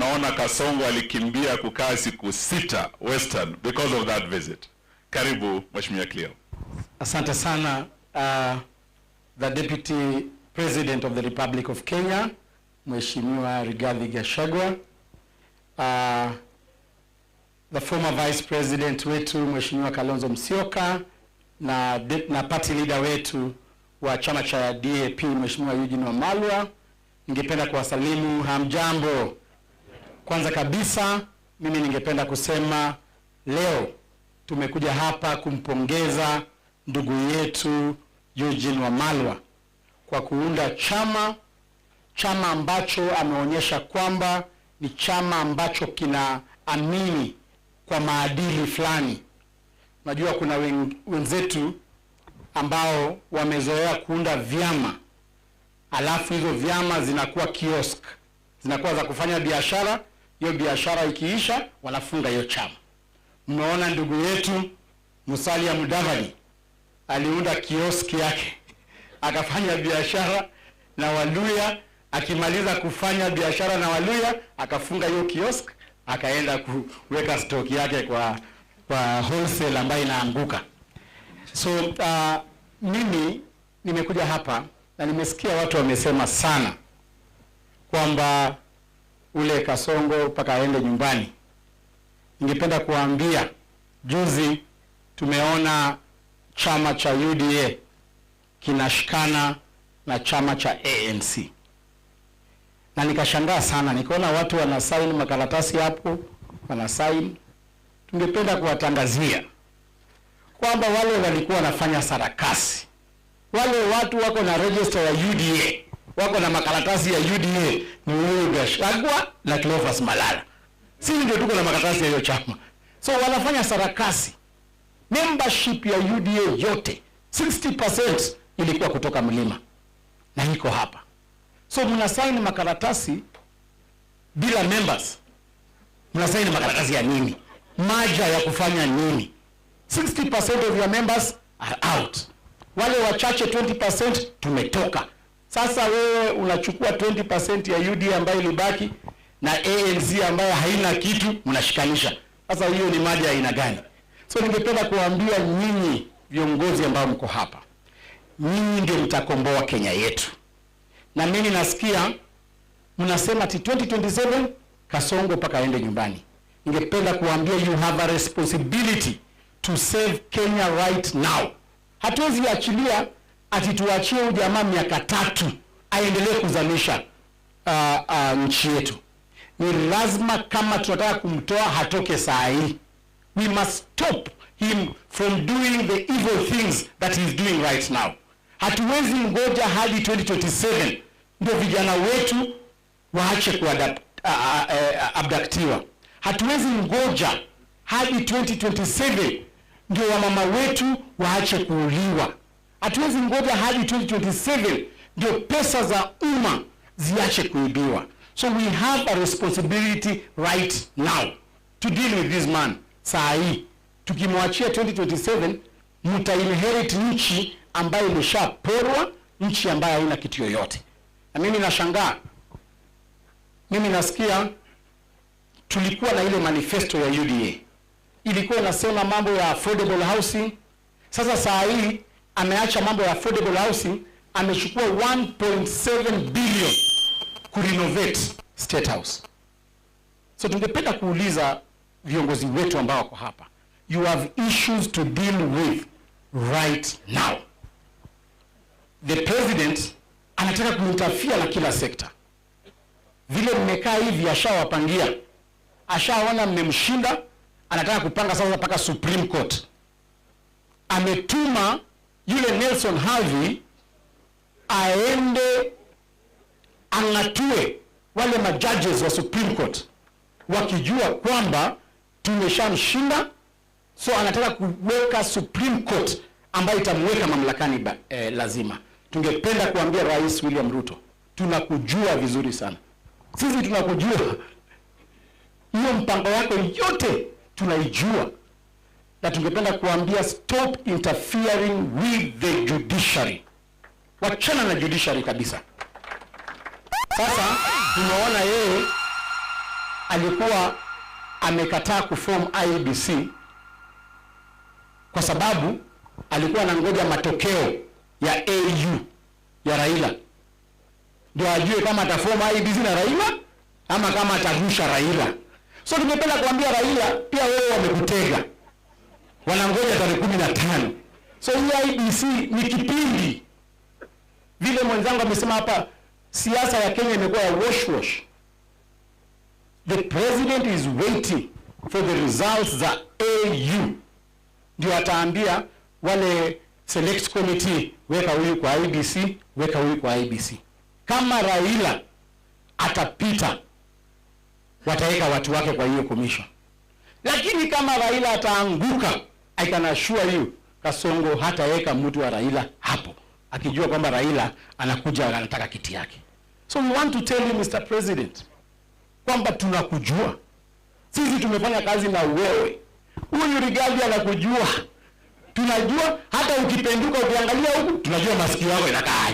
tunaona Kasongo alikimbia kukaa siku 6 Western because of that visit. Karibu Mheshimiwa Cleo. Asante sana the Deputy President of the Republic of Kenya, Mheshimiwa Rigathi Gachagua, the former Vice President wetu Mheshimiwa Kalonzo Musyoka na party leader wetu wa chama cha DAP Mheshimiwa Wamalwa. Ningependa kuwasalimu hamjambo. Kwanza kabisa mimi ningependa kusema leo tumekuja hapa kumpongeza ndugu yetu Wamalwa kwa kuunda chama ambacho ameonyesha kwamba ni chama ambacho kinaamini kwa maadili fulani. Najua kuna wenzetu ambao wamezoea kuunda vyama, alafu hizo vyama zinakuwa kiosk, zinakuwa za kufanya biashara. Hiyo biashara ikiisha wanafunga hiyo chama. Mmeona ndugu yetu Musalia Mudavadi aliunda kioski yake, akafanya biashara na Waluya, akimaliza kufanya biashara na Waluya akafunga hiyo kiosk, akaenda kuweka stock yake kwa wholesale ambayo inaanguka. So mimi nimekuja hapa na nimesikia watu wamesema sana kwamba ule Kasongo mpaka aende nyumbani. Ningependa kuambia, juzi tumeona chama cha UDA kinashikana na chama cha ANC. Na nikashangaa sana, nikaona watu wanasaini makaratasi hapo, wanasaini. Tungependa kuwatangazia kwamba wale walikuwa wanafanya sarakasi, wale watu wako na register ya UDA, wako na makaratasi ya UDA ni huyu Gachagua na Cleophas Malala. Sisi ndio tuko na makaratasi ya hiyo chama. So wanafanya sarakasi. Membership ya UDA yote 60% ilikuwa kutoka mlima na iko hapa. So mnasaini makaratasi bila members. Mnasaini makaratasi ya nini? Maja ya kufanya nini? 60% of your members are out. Wale wachache 20% tumetoka. Sasa wewe unachukua 20% ya UDA ambayo ilibaki na ANC ambayo haina kitu, mnashikanisha. Sasa hiyo ni maja aina gani? So ningependa kuambia nyinyi viongozi ambao mko hapa, nyinyi ndio mtakomboa Kenya yetu. Na mimi nasikia mnasema ati 2027 Kasongo mpaka aende nyumbani. Ningependa kuambia you have a responsibility to save Kenya right now. Hatuwezi achilia ati tuachie huyu jamaa miaka 3 aendelee kuzamisha nchi yetu. Ni lazima kama tunataka kumtoa hatoke saa hii. We must stop him from doing the evil things that he is doing right now. Hatuwezi ngoja hadi 2027 ndio vijana wetu waache kuabdaktiwa. Hatuwezi ngoja hadi 2027 ndio wamama wetu waache kuuliwa. Hatuwezi ngoja hadi 2027 ndio pesa za umma ziache kuibiwa. So we have a responsibility right now to deal with this man. Saa hii tukimwachia 2027 mtainherit nchi ambayo imeshaporwa, nchi ambayo haina kitu yoyote. Na mimi nashangaa, mimi nasikia tulikuwa na ile manifesto ya UDA ilikuwa inasema mambo ya affordable housing. Sasa saa hii ameacha mambo ya affordable housing, amechukua 1.7 billion kurenovate State House. So tungependa kuuliza viongozi wetu ambao wako hapa, you have issues to deal with right now. The president anataka kuinterfere na kila sekta. Vile mmekaa hivi ashawapangia, ashaona mmemshinda, anataka kupanga sasa mpaka Supreme Court. Ametuma yule Nelson Harvey aende angatue wale majudges wa Supreme Court, wakijua kwamba tumeshamshinda. So anataka kuweka Supreme Court ambayo itamweka mamlakani lazima. Tungependa kuambia Rais William Ruto, tunakujua vizuri sana. Sisi tunakujua. Hiyo mpango yako yote tunaijua. Na tungependa kuambia stop interfering with the judiciary. Wachana na judiciary kabisa. Sasa tunaona yeye alikuwa amekataa kuform IEBC kwa sababu alikuwa anangoja matokeo ya AU ya Raila ndio ajue kama ataform IEBC na Raila ama kama atarusha Raila. So nimependa kuambia Raila pia wewe wamekutega. Wanangoja tarehe 15. So hii IEBC ni kipindi. Vile mwenzangu amesema hapa, siasa ya Kenya imekuwa ya wash. The president is waiting for the results za AU. Ndio ataambia wale select committee, weka huyu kwa IEBC, weka huyu kwa IEBC. Kama Raila atapita, wataweka watu wake kwa hiyo commission. Lakini kama Raila ataanguka, I can assure you, Kasongo hataweka mtu wa Raila hapo, akijua kwamba Raila anakuja anataka kiti yake. So we want to tell you, Mr. President, kwamba tunakujua. Sisi tumefanya kazi na wewe. Huyu Rigathi anakujua. Tunajua hata ukipenduka ukiangalia huku, tunajua masikio yako inakaa.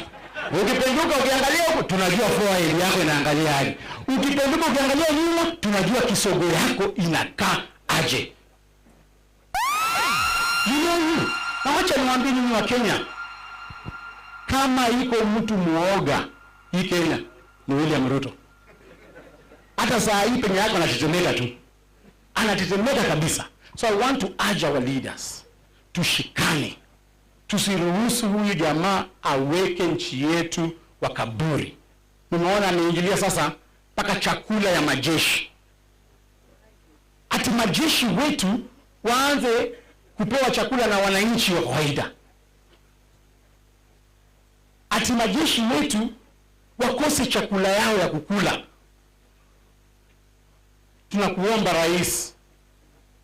Ukipenduka ukiangalia huku, tunajua forehead yako inaangalia aje. Ukipenduka ukiangalia nyuma, tunajua kisogo yako inakaa aje. Na wacha niwaambie nyinyi wa Kenya, kama iko mtu muoga hii Kenya ni William Ruto. Hata saa hii penye yako anatetemeka tu. Anatetemeka kabisa. So I want to urge our leaders, tushikane. Tusiruhusu huyu jamaa aweke nchi yetu wa kaburi. Unaona ameingilia sasa mpaka chakula ya majeshi. Ati majeshi wetu waanze kupewa chakula na wananchi wa kawaida. Ati majeshi wetu wakose chakula yao ya kukula. Tunakuomba rais,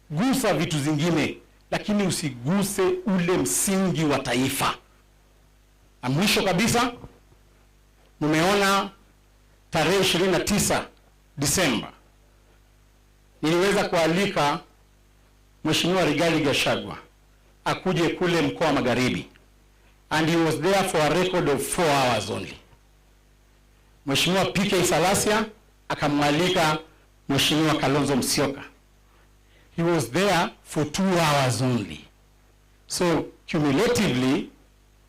gusa vitu zingine, lakini usiguse ule msingi wa taifa. Na mwisho kabisa, mumeona tarehe 29 Disemba niliweza kualika Mheshimiwa Rigathi Gachagua akuje kule mkoa wa Magharibi, and he was there for a record of 4 hours only. Mheshimiwa PK Salasia akamwalika Mheshimiwa Kalonzo Musyoka. He was there for 2 hours only. So cumulatively,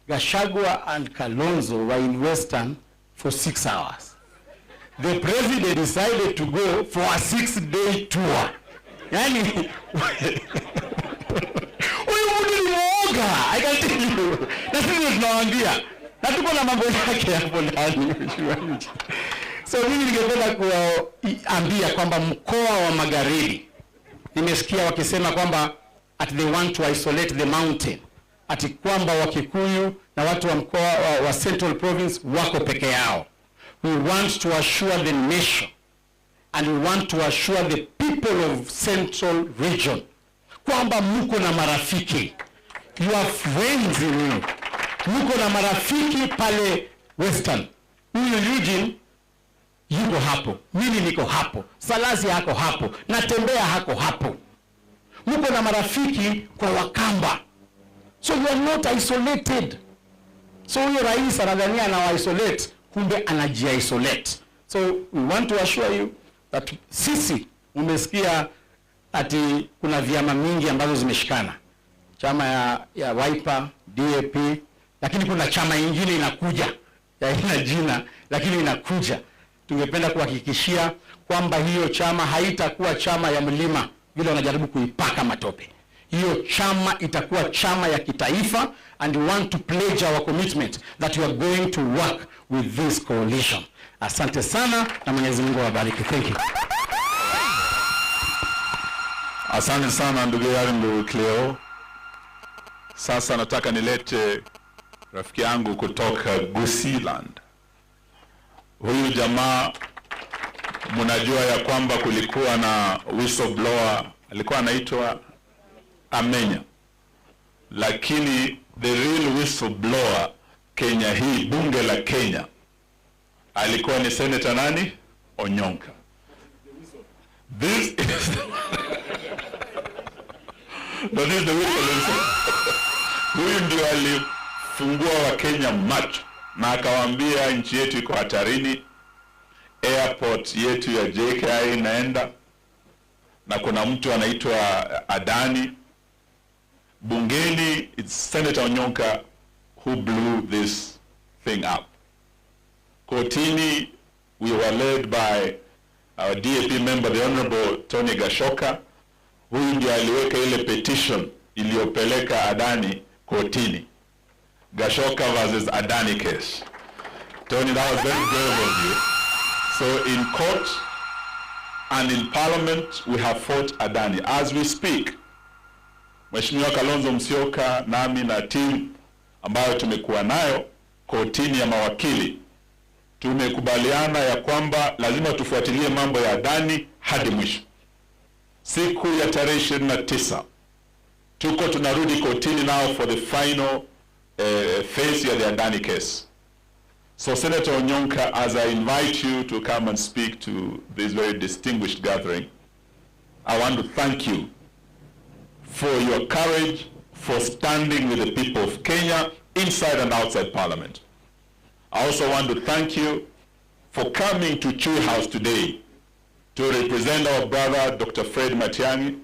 Gachagua and Kalonzo were in Western for 6 hours. The president decided to go for a 6-day tour. Yani, huyu mtu ni mwoga, I can tell you. Na sisi tunawaambia, na tuko na mambo yake hapo ndani. So mimi ningependa kuambia kwamba mkoa wa Magharibi, nimesikia wakisema kwamba they want to isolate the mountain. Ati kwamba Wakikuyu na watu wa mkoa wa Central Province wako peke yao. We want to assure the nation and we want to assure the people of Central Region kwamba mko na marafiki. You are friends in you. Mko na marafiki pale Western. Huyu Eugene yuko hapo. Mimi niko hapo. Salasi hako hapo. Natembea hako hapo. Mko na marafiki kwa Wakamba. So you are not isolated. So huyo rais anadhania anawa-isolate, kumbe anaji-isolate. So we want to assure you that sisi, umesikia ati kuna vyama mingi ambazo zimeshikana. Chama ya Wiper, DAP, lakini kuna chama ingine inakuja. Ya ina jina, lakini inakuja. Tungependa kuhakikishia kwamba hiyo chama haitakuwa chama ya mlima vile wanajaribu kuipaka matope. Hiyo chama itakuwa chama ya kitaifa, and we want to pledge our commitment that we are going to work with this coalition. Asante sana na Mwenyezi Mungu awabariki. Thank you. Asante sana ndugu yangu Cleo. Sasa nataka nilete rafiki yangu kutoka Gusiland. Huyu jamaa mnajua ya kwamba kulikuwa na whistleblower alikuwa anaitwa Amenya. Lakini the real whistleblower Kenya hii, bunge la Kenya, alikuwa ni Senator nani? Onyonka. This is no, this is the whistleblower. Huyu ndio alifungua wa Kenya macho na akawaambia nchi yetu iko hatarini, airport yetu ya JKI inaenda, na kuna mtu anaitwa Adani. Bungeni, it's Senator Onyonka who blew this thing up. Kotini, we were led by our DAP member, the Honorable Tony Gachagua. Huyu ndiye aliweka ile petition iliyopeleka Adani kotini. Gachagua versus Adani case. Tony, that was very brave of you. So in court and in parliament, we have fought Adani. As we speak, Mheshimiwa Kalonzo Musyoka, nami na team ambayo tumekuwa nayo kotini ya mawakili, tumekubaliana ya kwamba lazima tufuatilie mambo ya Adani hadi mwisho. Siku ya tarehe 29 tuko tunarudi kotini now for the final phase of the Adani case. So Senator Onyonka, as I invite you to come and speak to this very distinguished gathering, I want to thank you for your courage, for standing with the people of Kenya inside and outside Parliament. I also want to thank you for coming to Chui House today to represent our brother Dr. Fred Matiang'i,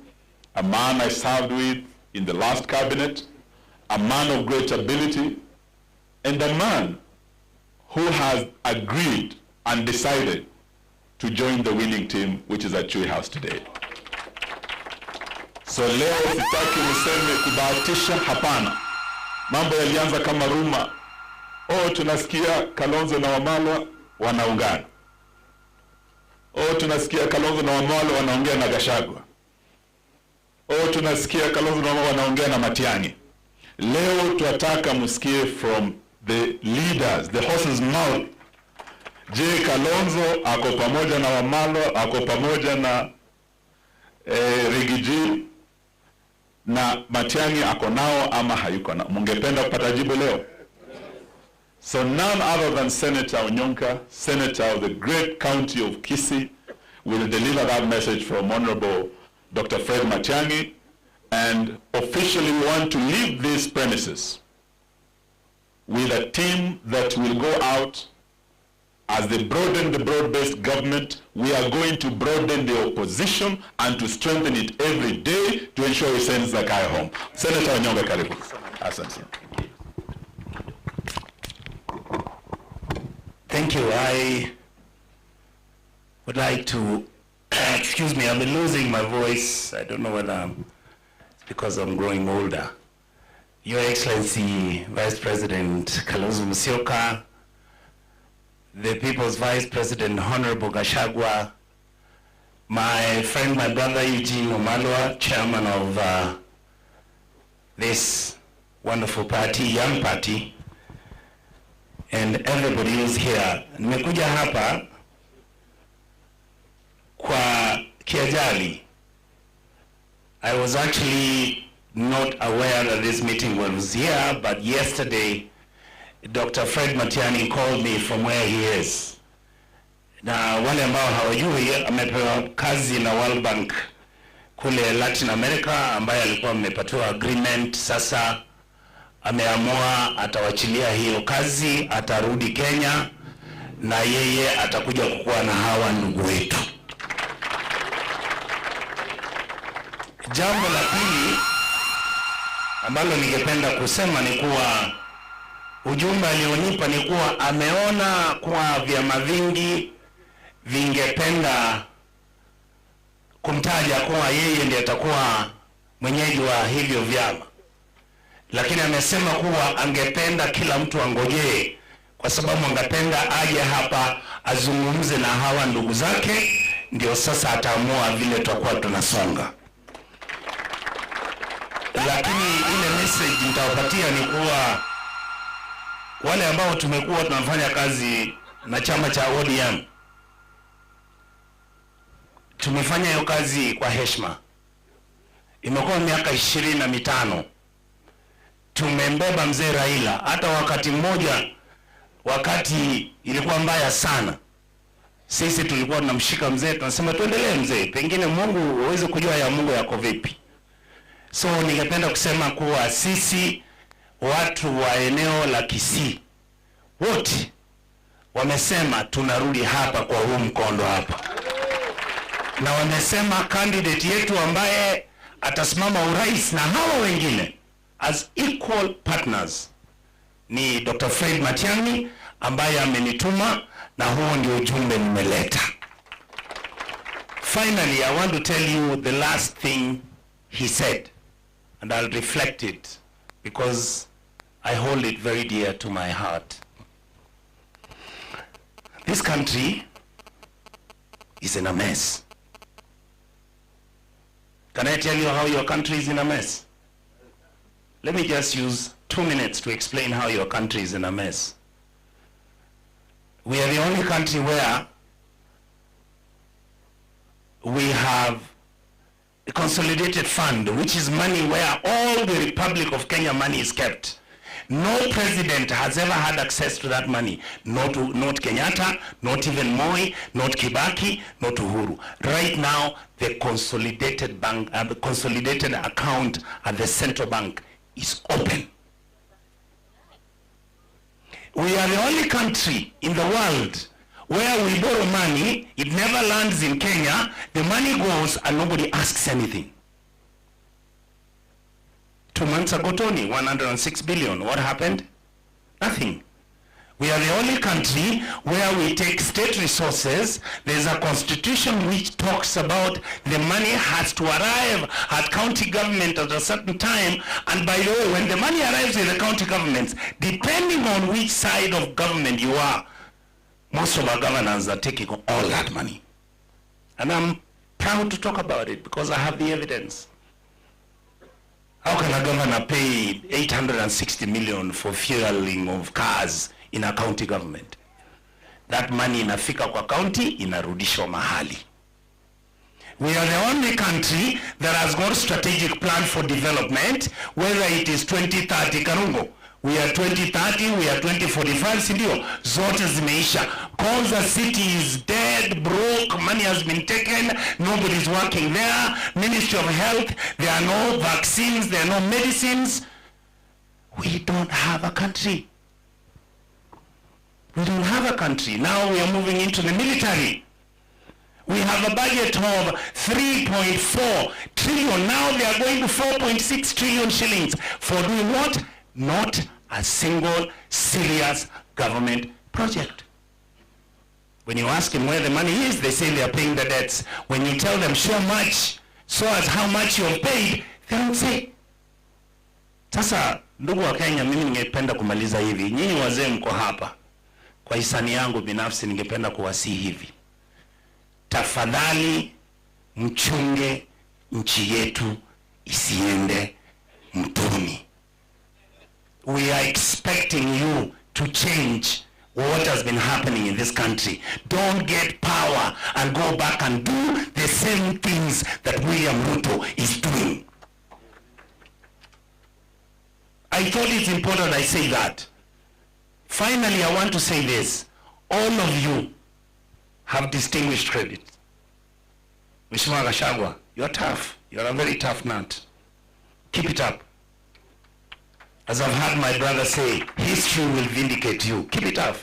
a man I served with in the last cabinet, a man of great ability, and a man who has agreed and decided to join the winning team, which is at Chui House today. So leo sitaki niseme kubahatisha, hapana. Mambo yalianza kama ruma. Tunasikia Kalonzo na Wamalwa wanaungana. Tunasikia Kalonzo na Wamalwa wanaongea na Gachagua. Tunasikia Kalonzo na Wamalwa wanaongea na Matiang'i. Leo tunataka msikie from the leaders, the horse's mouth. Je, Kalonzo ako pamoja na Wamalwa, ako pamoja na Rigiji, na Matiang'i ako nao ama hayuko nao? Mungependa kupata jibu leo? So none other than Senator Onyonka, Senator of the great county of Kisii, will deliver that message from Honorable Dr. Fred Matiang'i, and officially we want to leave these premises with a team that will go out. As they broaden the broad-based government, we are going to broaden the opposition and to strengthen it every day to ensure we send Zakai home. Senator Onyonka, karibu. Asante. Thank you. I would like to, excuse me, I've been losing my voice. I don't know whether it's because I'm growing older. Your Excellency, Vice President Kalonzo Musyoka, the People's Vice President, Honorable Gachagua, my friend, my brother Eugene Wamalwa, Chairman of this wonderful party, young party, and everybody who's here. Nimekuja hapa kwa kiajali. I was actually not aware that this meeting was here, but yesterday Dr. Fred Matiang'i called me from where he is. Na wale ambao hawajui, amepewa kazi na World Bank kule Latin America, ambaye alikuwa amepatiwa agreement. Sasa ameamua atawachilia hiyo kazi, atarudi Kenya na yeye atakuja kukuwa na hawa ndugu wetu. Jambo la pili ambalo ningependa kusema ni kuwa ujumbe alionipa ni kuwa ameona kwa vyama vingi vingependa kumtaja kuwa yeye ndiye atakuwa mwenyeji wa hivyo vyama, lakini amesema kuwa angependa kila mtu angojee, kwa sababu angependa aje hapa azungumze na hawa ndugu zake, ndio sasa ataamua vile tutakuwa tunasonga. Lakini ile message nitawapatia ni kuwa wale ambao tumekuwa tunafanya kazi na chama cha ODM, tumefanya hiyo kazi kwa heshima. Imekuwa miaka 25. Tumembeba mzee Raila. Hata wakati mmoja, wakati ilikuwa mbaya sana, sisi tulikuwa tunamshika mzee, tunasema tuendelee mzee, pengine Mungu uweze kujua ya Mungu yako vipi. So ningependa kusema kuwa sisi watu wa eneo la Kisii wote wamesema tunarudi hapa kwa huu mkondo hapa, na wamesema candidate yetu ambaye atasimama urais na hawa wengine as equal partners ni Dr. Fred Matiang'i ambaye amenituma, na huo ndio ujumbe nimeleta. Finally, I want to tell you the last thing he said, and I'll reflect it because I hold it very dear to my heart. This country is in a mess. Can I tell you how your country is in a mess? Let me just use 2 minutes to explain how your country is in a mess. We are the only country where we have a consolidated fund, which is money where all the Republic of Kenya money is kept. No president has ever had access to that money. Not Kenyatta, not even Moi, not Kibaki, not Uhuru. Right now, the consolidated bank, the consolidated account at the central bank is open. We are the only country in the world where we borrow money, it never lands in Kenya, the money goes and nobody asks anything. 2 months ago, Tony, 106 billion. What happened? Nothing. We are the only country where we take state resources. There's a constitution which talks about the money has to arrive at county government at a certain time. And by the way, when the money arrives in the county governments, depending on which side of government you are, most of our governors are taking all that money. And I'm proud to talk about it because I have the evidence. How can a governor pay 860 million for fueling of cars in a county government? That money inafika kwa county, inarudishwa mahali. We are the only country that has got strategic plan for development, whether it is 2030 Karungo. We are 2030, we are 2045, sindio? Zote zimeisha. Konza city is dead, broke, money has been taken, nobody's working there. Ministry of Health, there are no vaccines, there are no medicines. We don't have a country. We don't have a country. Now we are moving into the military. We have a budget of 3.4 trillion. Now they are going to 4.6 trillion shillings. For doing what? Not a single serious government project. When you ask them where the money is, they say they are paying the debts. When you tell them show much, so as how much you have paid, they don't say. Sasa ndugu wa Kenya, mimi ningependa kumaliza hivi. Nyinyi wazee mko hapa. Kwa hisani yangu binafsi ningependa kuwasihi hivi. Tafadhali mchunge nchi yetu isiende mtoni. We are expecting you to change what has been happening in this country. Don't get power and go back and do the same things that William Ruto is doing. I thought it's important I say that. Finally, I want to say this. All of you have distinguished credit. Mheshimiwa Gachagua, you're tough. You're a very tough nut. Keep it up. As I've heard my brother say, history will vindicate you. Keep it up.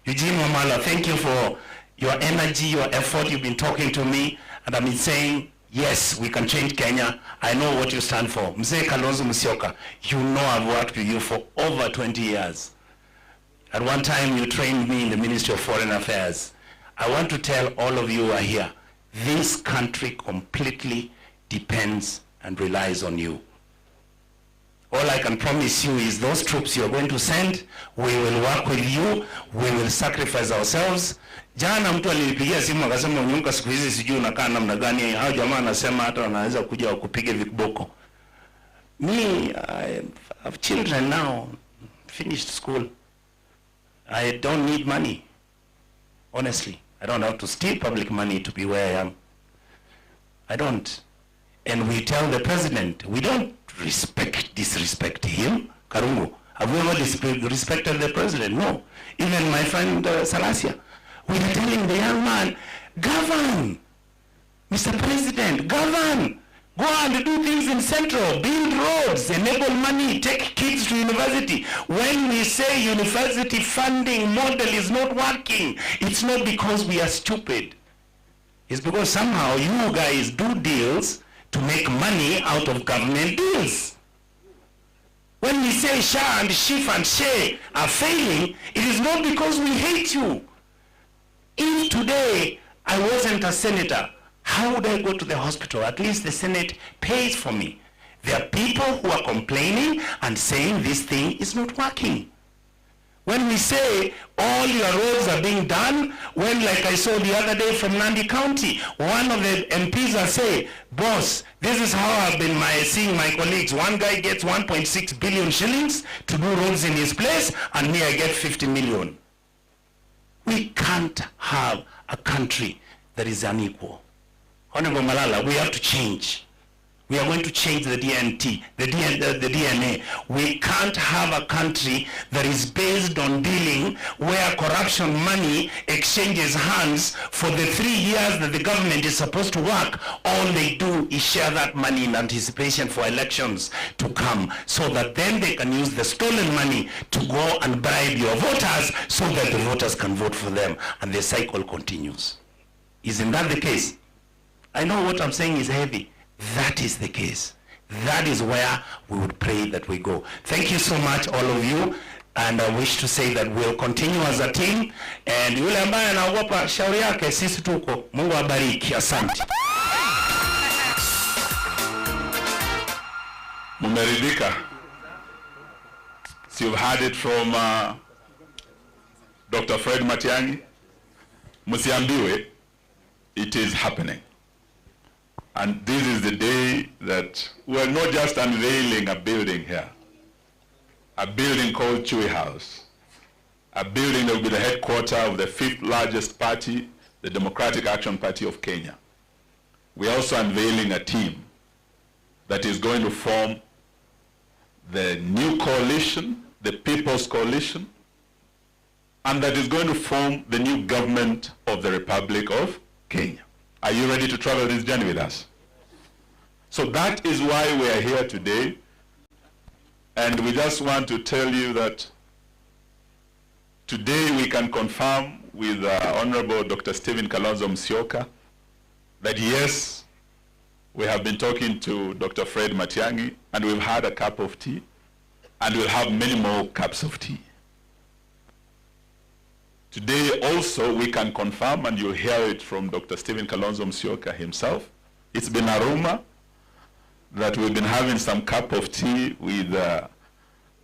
Eugene Wamalwa, thank you for your energy, your effort. You've been talking to me, and I've been saying, yes, we can change Kenya. I know what you stand for. Mzee Kalonzo Musyoka, you know I've worked with you for over 20 years. At one time, you trained me in the Ministry of Foreign Affairs. I want to tell all of you who are here, this country completely depends and relies on you. All I can promise you is those troops you're going to send, we will work with you, we will sacrifice ourselves. Jana mtu alinipigia simu akasema unyuka siku hizi sijui unakaa namna gani, hao jamaa anasema hata wanaweza kuja wakupige vikiboko. Me, I have children now, finished school. I don't need money. Honestly, I don't have to steal public money to be where I am. I don't. And we tell the president, we don't disrespect him. Karungo, have we ever disrespected the president? No. Even my friend Salasia, we are telling the young man, govern, Mr. President, govern. Go and do things in Central, build roads, enable money, take kids to university. When we say university funding model is not working, it's not because we are stupid. It's because somehow you guys do deals to make money out of government deals. When we say SHA and SHIF and SHE are failing, it is not because we hate you. If today I wasn't a senator, how would I go to the hospital? At least the Senate pays for me. There are people who are complaining and saying this thing is not working. When we say all your roads are being done, when, like I saw the other day from Nandi County, one of the MPs are saying, boss, this is how I've been seeing my colleagues. One guy gets 1.6 billion shillings to do roads in his place, and me, I get 50 million. We can't have a country that is unequal. Honorable Malala, we have to change. We are going to change the DNA. We can't have a country that is based on dealing where corruption money exchanges hands for the 3 years that the government is supposed to work. All they do is share that money in anticipation for elections to come, so that then they can use the stolen money to go and bribe your voters so that the voters can vote for them, and the cycle continues. Isn't that the case? I know what I'm saying is heavy. That is the case. That is where we would pray that we go. Thank you so much, all of you. And I wish to say that we'll continue as a team. And yule ambaye anaogopa shauri yake, sisi tuko. Mungu abariki. Asante. Mumeridhika? So you've heard it from Dr. Fred Matiang'i. Musiambiwe, it is happening. And this is the day that we're not just unveiling a building here, a building called Chui House, a building that will be the headquarters of the 5th largest party, the Democratic Action Party of Kenya. We're also unveiling a team that is going to form the new coalition, the People's Coalition, and that is going to form the new government of the Republic of Kenya. Are you ready to travel this journey with us? So that is why we are here today. And we just want to tell you that today we can confirm with Honorable Dr. Stephen Kalonzo Musyoka that yes, we have been talking to Dr. Fred Matiang'i, and we've had a cup of tea, and we'll have many more cups of tea. Today also we can confirm, and you'll hear it from Dr. Stephen Kalonzo Musyoka himself. It's been a rumor that we've been having some cup of tea with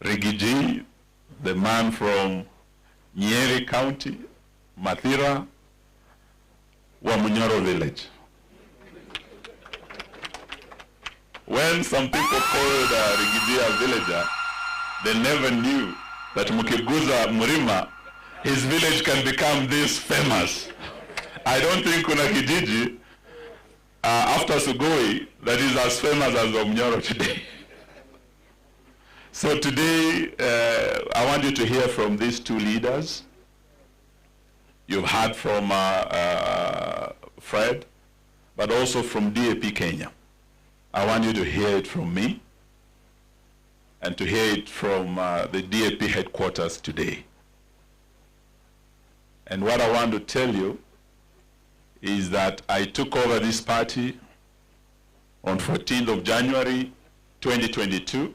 Rigiji, the man from Nyeri County, Mathira, Wamunyoro village. When some people called Rigiji a villager, they never knew that Mukiguza Murima, his village can become this famous. I don't think kuna kijiji after Sugoi that is as famous as Omnyoro today. So today, I want you to hear from these two leaders. You've heard from Fred, but also from DAP Kenya. I want you to hear it from me and to hear it from the DAP headquarters today. And what I want to tell you is that I took over this party on 14th of January 2022,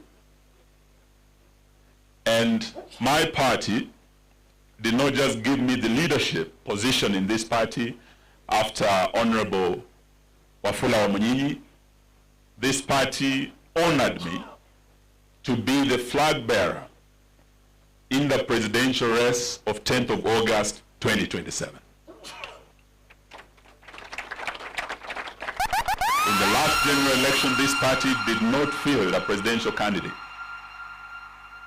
and my party did not just give me the leadership position in this party after Honorable Wafula Wamunyinyi. This party honored me to be the flag bearer in the presidential race of 10th of August 2027. In the last general election, this party did not field a presidential candidate.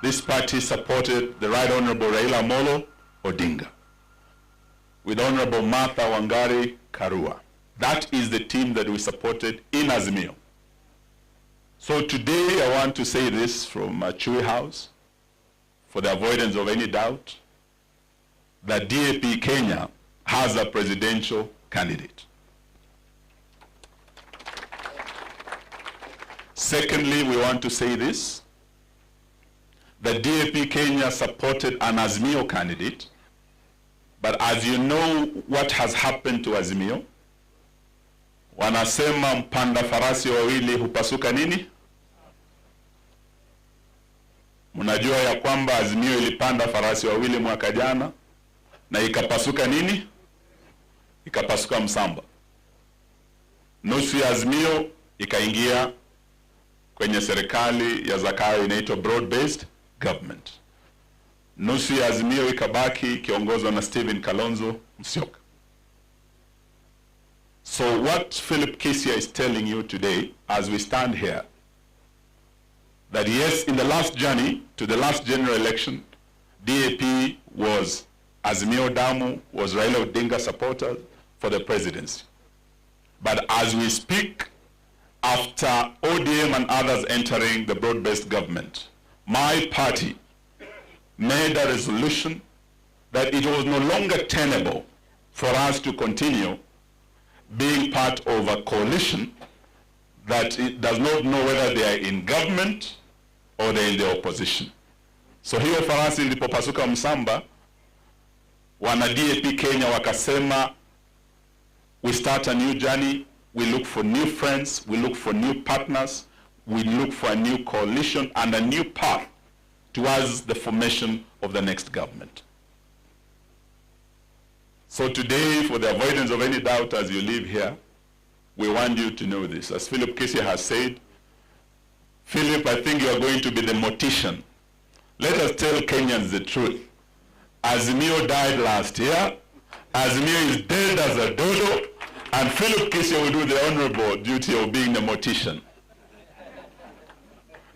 This party supported the Right Honorable Raila Amolo Odinga with Honorable Martha Wangari Karua. That is the team that we supported in Azimio. So today I want to say this from Chui House, for the avoidance of any doubt, that DAP Kenya has a presidential candidate. Secondly, we want to say this. The DAP Kenya supported an Azimio candidate, but as you know what has happened to Azimio, wanasema mpanda farasi wawili hupasuka nini? Mnajua ya kwamba Azimio ilipanda farasi wawili mwaka jana na ikapasuka nini? Ikapasuka msamba. Nusu ya Azimio ikaingia kwenye serikali ya Zakayo inaitwa broad based government. Nusu ya Azimio ikabaki kiongozwa na Kalonzo Musyoka. So what Philip Kisia is telling you today as we stand here, that yes, in the last journey to the last general election, DAP was Azimio Damu, was Raila Odinga supporters for the presidency. But as we speak, after ODM and others entering the broad-based government, my party made a resolution that it was no longer tenable for us to continue being part of a coalition that it does not know whether they are in government or they are in the opposition. So hiyo farasi ilipopasuka msamba, wana DAP Kenya wakasema, we start a new journey, we look for new friends, we look for new partners, we look for a new coalition and a new path towards the formation of the next government. So today, for the avoidance of any doubt as you leave here, we want you to know this. As Philip Kisia has said, Philip, I think you are going to be the mortician. Let us tell Kenyans the truth. Azimio died last year. Azimio is dead as a dodo. And Philip Kisia will do the honorable duty of being the mortician.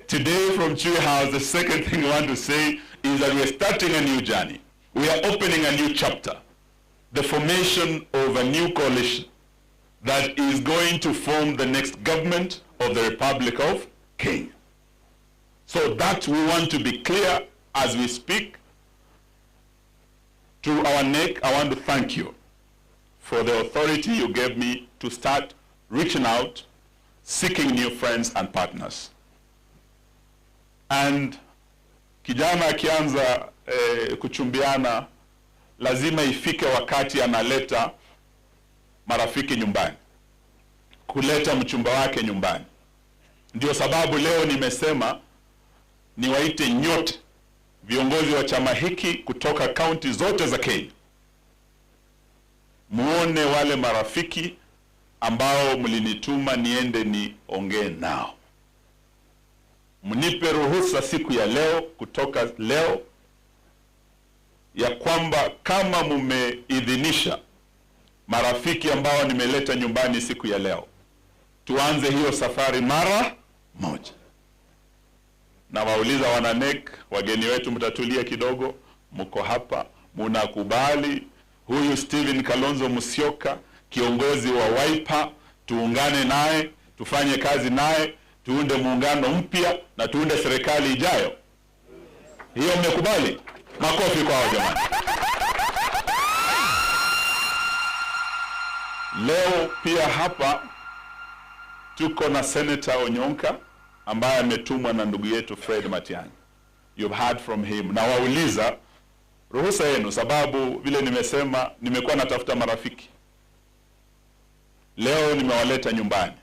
Today from Chui House, the second thing I want to say is that we are starting a new journey. We are opening a new chapter. The formation of a new coalition that is going to form the next government of the Republic of Kenya. So that we want to be clear as we speak. To our neck, I want to thank you for the authority you gave me to start reaching out, seeking new friends and partners. And kijana akianza kuchumbiana, lazima ifike wakati analeta marafiki nyumbani, kuleta mchumba wake nyumbani. Ndio sababu leo nimesema niwaite nyote viongozi wa chama hiki kutoka kaunti zote za Kenya, muone wale marafiki ambao mlinituma niende niongee nao. Mnipe ruhusa siku ya leo, kutoka leo, ya kwamba kama mumeidhinisha marafiki ambao nimeleta nyumbani siku ya leo, tuanze hiyo safari mara moja. Na wauliza wananek, wageni wetu mtatulia kidogo, mko hapa, munakubali huyu Kalonzo Musyoka, kiongozi wa Wiper, tuungane naye, tufanye kazi naye, tuunde muungano mpya na tuunde serikali ijayo? Hiyo mmekubali? Makofi kwa hao jamani. Leo pia hapa tuko na Senator Onyonka ambaye ametumwa na ndugu yetu Fred Matiang'i. You've heard from him. Na wauliza ruhusa yenu, sababu vile nimesema nimekuwa natafuta marafiki. Leo nimewaleta nyumbani.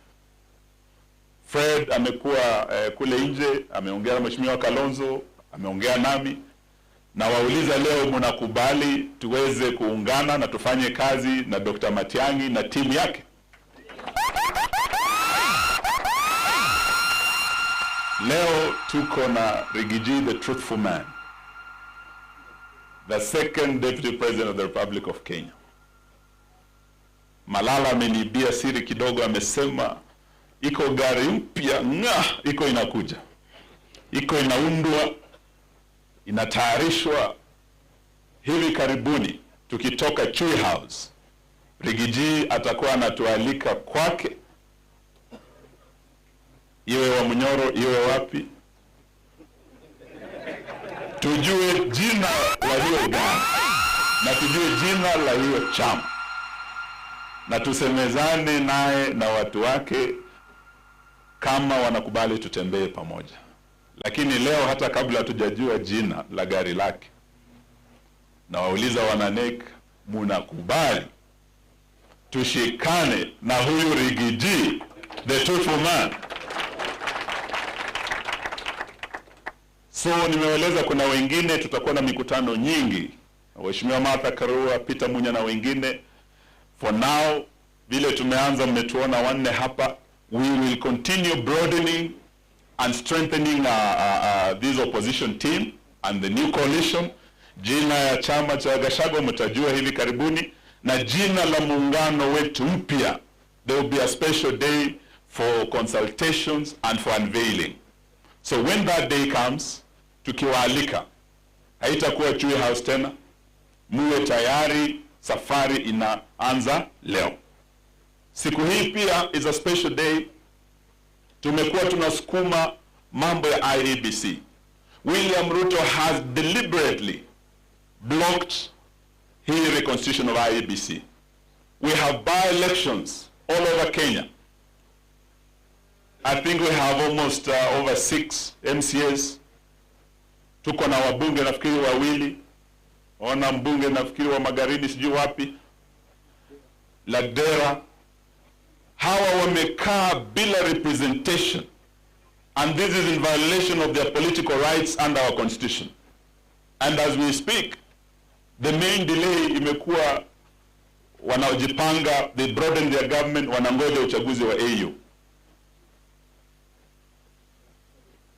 Fred amekuwa kule nje, ameongea na Mheshimiwa Kalonzo, ameongea nami. Na wauliza leo mnakubali tuweze kuungana na tufanye kazi na Dr. Matiang'i na timu yake? Leo tuko na Rigiji, the truthful man, the second deputy president of the Republic of Kenya. Malala amenibia siri kidogo, amesema iko gari mpya iko inakuja, iko inaundwa, inatayarishwa hivi karibuni. Tukitoka Chui House, Rigiji atakuwa anatualika kwake, iwe wa Munyoro, iwe wapi, tujue jina la hiyo gari na tujue jina la hiyo chama, na tusemezane naye na watu wake kama wanakubali tutembee pamoja. Lakini leo hata kabla hatujajua jina la gari lake, na wauliza wananek, munakubali tushikane na huyu Rigiji, the truthful man? So nimeeleza kuna wengine, tutakuwa na mikutano nyingi. Mheshimiwa Martha Karua, Peter Munya na wengine. For now, vile tumeanza mmetuona wanne hapa, we will continue broadening and strengthening this opposition team and the new coalition. Jina ya chama cha Gachagua mtajua hivi karibuni, na jina la muungano wetu mpya. There will be a special day for consultations and for unveiling. So when that day comes, tukiwaalika, haitakuwa Chui House tena. Muwe tayari, safari inaanza leo. Siku hii pia is a special day. Tumekuwa tunasukuma mambo ya IEBC. William Ruto has deliberately blocked his reconstitution of IEBC. We have by-elections all over Kenya. I think we have almost over 6 MCAs. Tuko na wabunge nafikiri wawili. Ona mbunge nafikiri wa Magharibi sijui wapi. Lagdera. Hawa wamekaa bila representation. And this is in violation of their political rights under our constitution. And as we speak, the main delay imekuwa wanaojipanga, they broaden their government, wanangoja uchaguzi wa AU.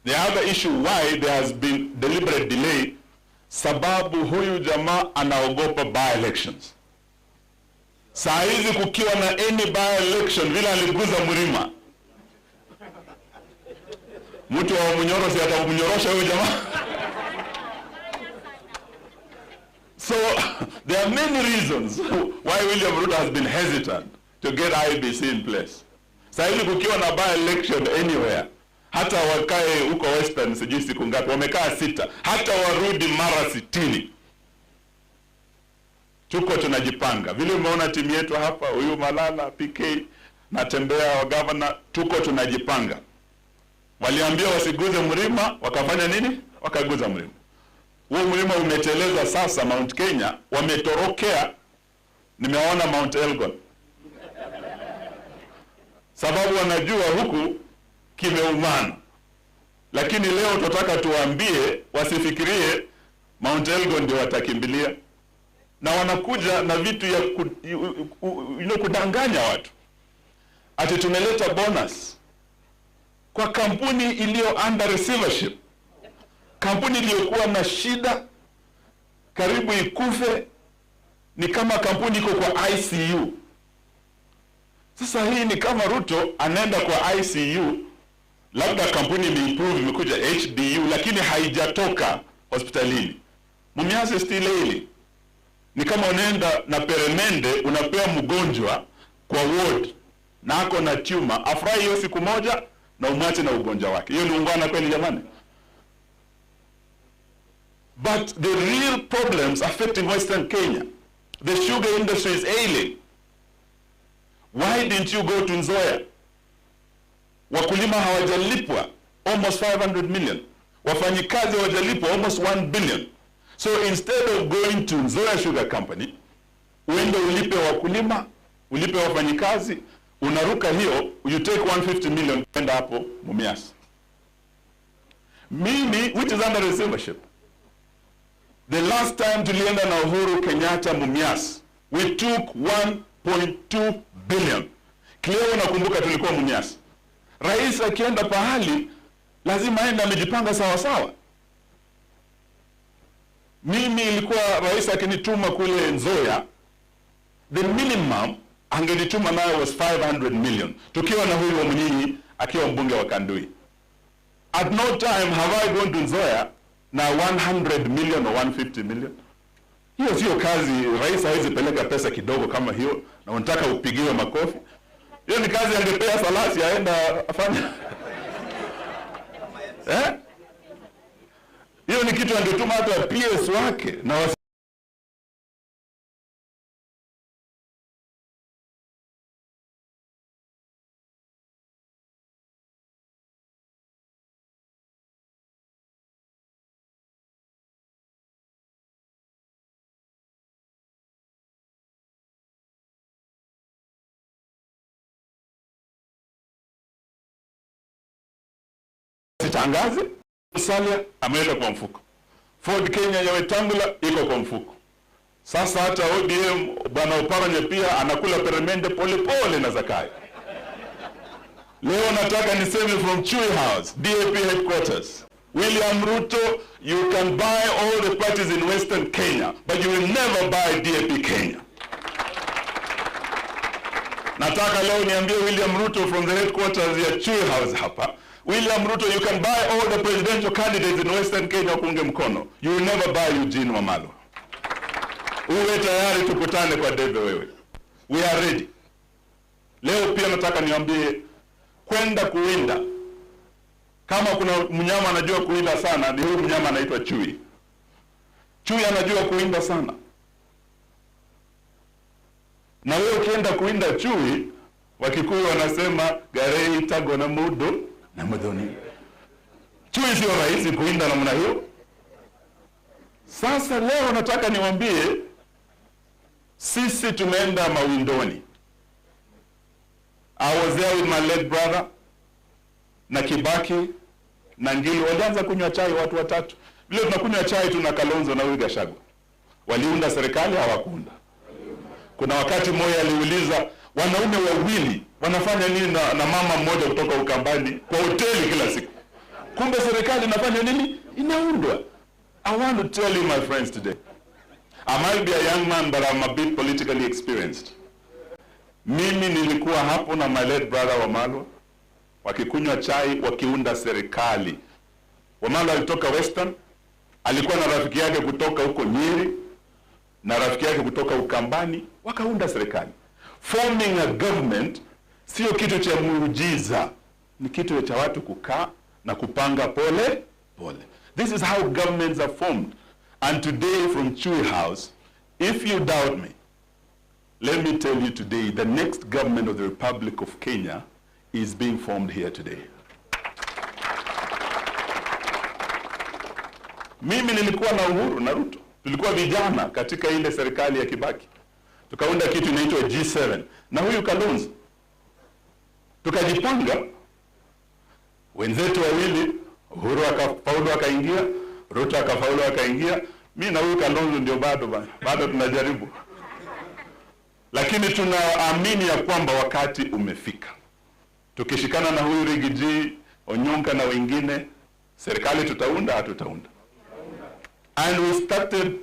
The other issue why there has been deliberate delay, sababu huyu jamaa anaogopa by-elections. Saa hizi kukiwa na any by-election, vile aliguza Murima, mtu wa Munyoro si atamunyorosha huyu jamaa. So there are many reasons why William Ruto has been hesitant to get IEBC in place. Saa hizi kukiwa na by-election anywhere, hata wakae huko Western sijui siku ngapi, wamekaa 6, hata warudi mara 60. Tuko tunajipanga. Vile umeona timu yetu hapa, huyu Malala, PK, natembea wa governor, tuko tunajipanga. Waliambia wasiguze Mlima, wakafanya nini? Wakaguza Mlima. Huo Mlima umeteleza sasa Mount Kenya, wametorokea, nimeona Mount Elgon. Sababu wanajua huku kimeumana. Lakini leo tunataka tuambie wasifikirie Mount Elgon ndio watakimbilia. Na wanakuja na vitu ya kudanganya watu. Ati tumeleta bonus kwa kampuni iliyo under receivership. Kampuni iliyokuwa na shida karibu ikufe, ni kama kampuni iko kwa ICU. Sasa hii ni kama Ruto anaenda kwa ICU, labda kampuni imeimprove imekuja HDU, lakini haijatoka hospitalini. Mumias still ailing. Ni kama unaenda na peremende unapea mgonjwa kwa ward na ako na tumor, afurahi hiyo siku moja na umwache na ugonjwa wake. Hiyo ni ungwana kweli jamani? But the real problems affecting Western Kenya, the sugar industry is ailing. Why didn't you go to Nzoia? Wakulima hawajalipwa almost 500 million. Wafanyikazi hawajalipwa almost 1 billion. So instead of going to Nzoia Sugar Company, uende ulipe wakulima, ulipe wafanyikazi, unaruka hiyo, you take 150 million kwenda hapo Mumias. Mimi, which is under receivership. The last time tulienda na Uhuru Kenyatta Mumias, we took 1.2 billion. Clear unakumbuka tulikuwa Mumias. Rais akienda pahali, lazima aende amejipanga sawa sawa. Mimi ilikuwa rais akinituma kule Nzoia, the minimum angenituma nayo was 500 million. Tukiwa na huyu wa Mnyinyi akiwa mbunge wa Kandui. At no time have I gone to Nzoia na 100 million or 150 million. Hiyo sio kazi. Rais hawezi peleka pesa kidogo kama hiyo na unataka upigiwe makofi. Hiyo ni kazi angepea Salasi aenda afanya. Hiyo ni kitu angetuma hata PS wake na tangaze, Musalia ameweka kwa mfuko, Ford Kenya ya Wetangula iko kwa mfuko. Sasa hata ODM bwana Oparanya pia anakula peremende pole pole na Zakayo. Leo nataka niseme from Chui House, DAP headquarters, William Ruto, you can buy all the parties in Western Kenya, but you will never buy DAP Kenya. Nataka leo niambie William Ruto from the headquarters ya Chui House hapa, William Ruto, you can buy all the presidential candidates in Western Kenya kuunge mkono. You will never buy Eugene Wamalwa. Uwe tayari tukutane kwa debe wewe. We are ready. Leo pia nataka niambie kwenda kuwinda. Kama kuna mnyama anajua kuwinda sana, ni huyu mnyama anaitwa chui. Chui anajua kuwinda sana. Na wewe ukienda kuwinda chui, Wakikuyu wanasema garei itago na mudo na mudoni. Chui sio rahisi kuwinda namna hiyo. Sasa leo nataka niwaambie sisi tumeenda mawindoni. I was there with my late brother na Kibaki na Ngilu. Walianza kunywa chai watu watatu. Vile tunakunywa chai tuna Kalonzo na Gachagua. Waliunda serikali hawakuunda. Kuna wakati mmoja aliuliza wanaume wawili wanafanya nini na mama mmoja kutoka Ukambani kwa hoteli kila siku. Kumbe serikali inafanya nini? Inaundwa. I want to tell you my friends today. I might be a young man but I'm a bit politically experienced. Mimi nilikuwa hapo na my late brother Wamalwa wakikunywa chai wakiunda serikali. Wamalwa alitoka Western, alikuwa na rafiki yake kutoka huko Nyeri na rafiki yake kutoka Ukambani, wakaunda serikali. Forming a government sio kitu cha muujiza, ni kitu cha watu kukaa na kupanga pole pole. This is how governments are formed. And today from Chui House, if you doubt me, let me tell you today, the next government of the Republic of Kenya is being formed here today. Mimi nilikuwa na Uhuru na Ruto. Tulikuwa vijana katika ile serikali ya Kibaki. Tukaunda kitu inaitwa G7. Na huyu Kalonzo. Tukajipanga. Wenzetu wawili, Uhuru akafaulu akaingia, Ruto akafaulu akaingia. Mimi na huyu Kalonzo ndio bado tunajaribu. Lakini tunaamini ya kwamba wakati umefika. Tukishikana na huyu Rigiji, Onyonka na wengine, serikali tutaunda hatutaunda. And we started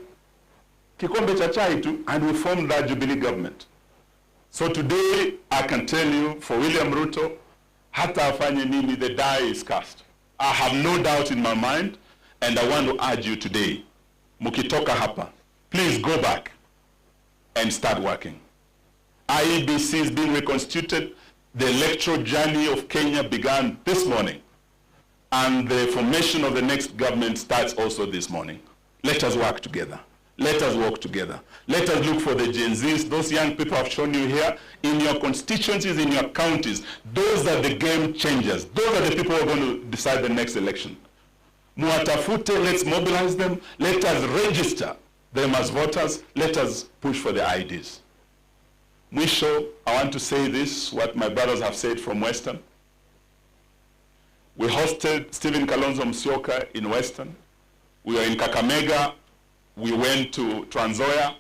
kikombe cha chai tu, and we formed that Jubilee government. So today I can tell you for William Ruto, hata afanye nini, the die is cast. I have no doubt in my mind, and I want to urge you today, mukitoka hapa, please go back and start working. IEBC is being reconstituted. The electoral journey of Kenya began this morning, and the formation of the next government starts also this morning. Let us work together. Let us work together. Let us look for the Gen Zs. Those young people I've shown you here, in your constituencies, in your counties. Those are the game changers. Those are the people who are going to decide the next election. Muatafute, let's mobilize them. Let us register them as voters. Let us push for the IDs. Mwisho, I want to say this, what my brothers have said from Western. We hosted Stephen Kalonzo Musyoka in Western. We were in Kakamega. We went to Trans Nzoia.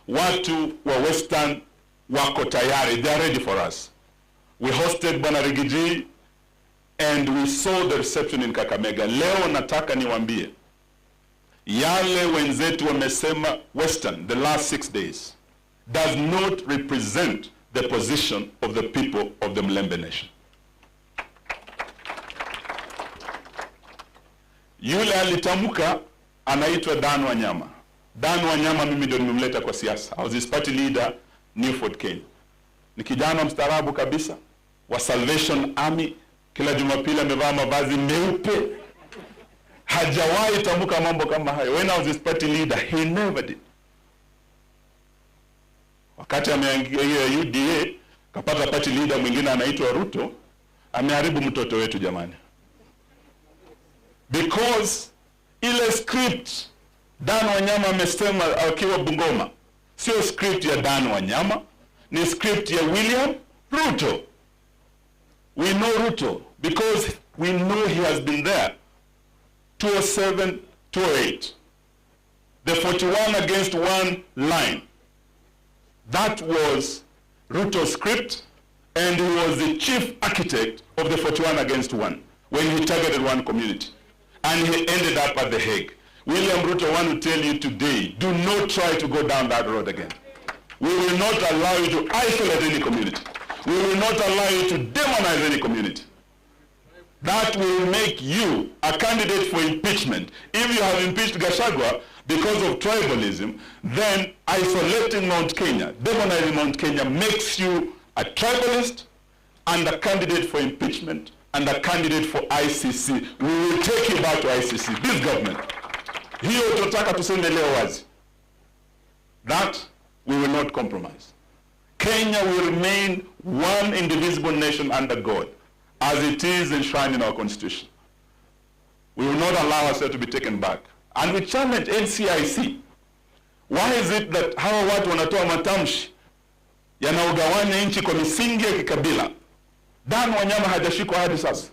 Watu wa Western wako tayari. They are ready for us. We hosted Bwana Rigiji and we saw the reception in Kakamega. Leo nataka niwaambie, yale wenzetu wamesema Western the last 6 days does not represent the position of the people of the Mlembe Nation. Yule alitamuka anaitwa Dan Wanyama. Dan Wanyama mimi ndio nimemleta kwa siasa. I was his party leader New Fort Kenya. Ni kijana mstaarabu kabisa wa Salvation Army. Kila Jumapili amevaa mavazi meupe. Hajawahi tamuka mambo kama hayo. When I was his party leader, he never did. Wakati ameingia UDA, kapata party leader mwingine anaitwa Ruto, ameharibu mtoto wetu jamani. Because ile script Dan Wanyama amesema akiwa Bungoma, sio script ya Dan Wanyama, ni script ya William Ruto. We know Ruto because We know he has been there. 207, 208. The 41 against 1 line. That was Ruto's script, and he was the chief architect of the 41 against 1 when he targeted one community. And he ended up at The Hague. William Ruto, I want to tell you today, do not try to go down that road again. We will not allow you to isolate any community. We will not allow you to demonize any community. That will make you a candidate for impeachment. If you have impeached Gachagua because of tribalism, then isolating Mount Kenya, demonizing Mount Kenya, makes you a tribalist and a candidate for impeachment and a candidate for ICC. We will take you back to ICC, this government. Hiyo tutaka tuseme leo wazi. That we will not compromise. Kenya will remain one indivisible nation under God, as it is enshrined in our constitution. We will not allow ourselves to be taken back. And we challenge NCIC. Why is it that hawa watu wanatoa matamshi yanaogawanya nchi kwa misingi ya kikabila? Dan Wanyama hajashikwa hadi sasa.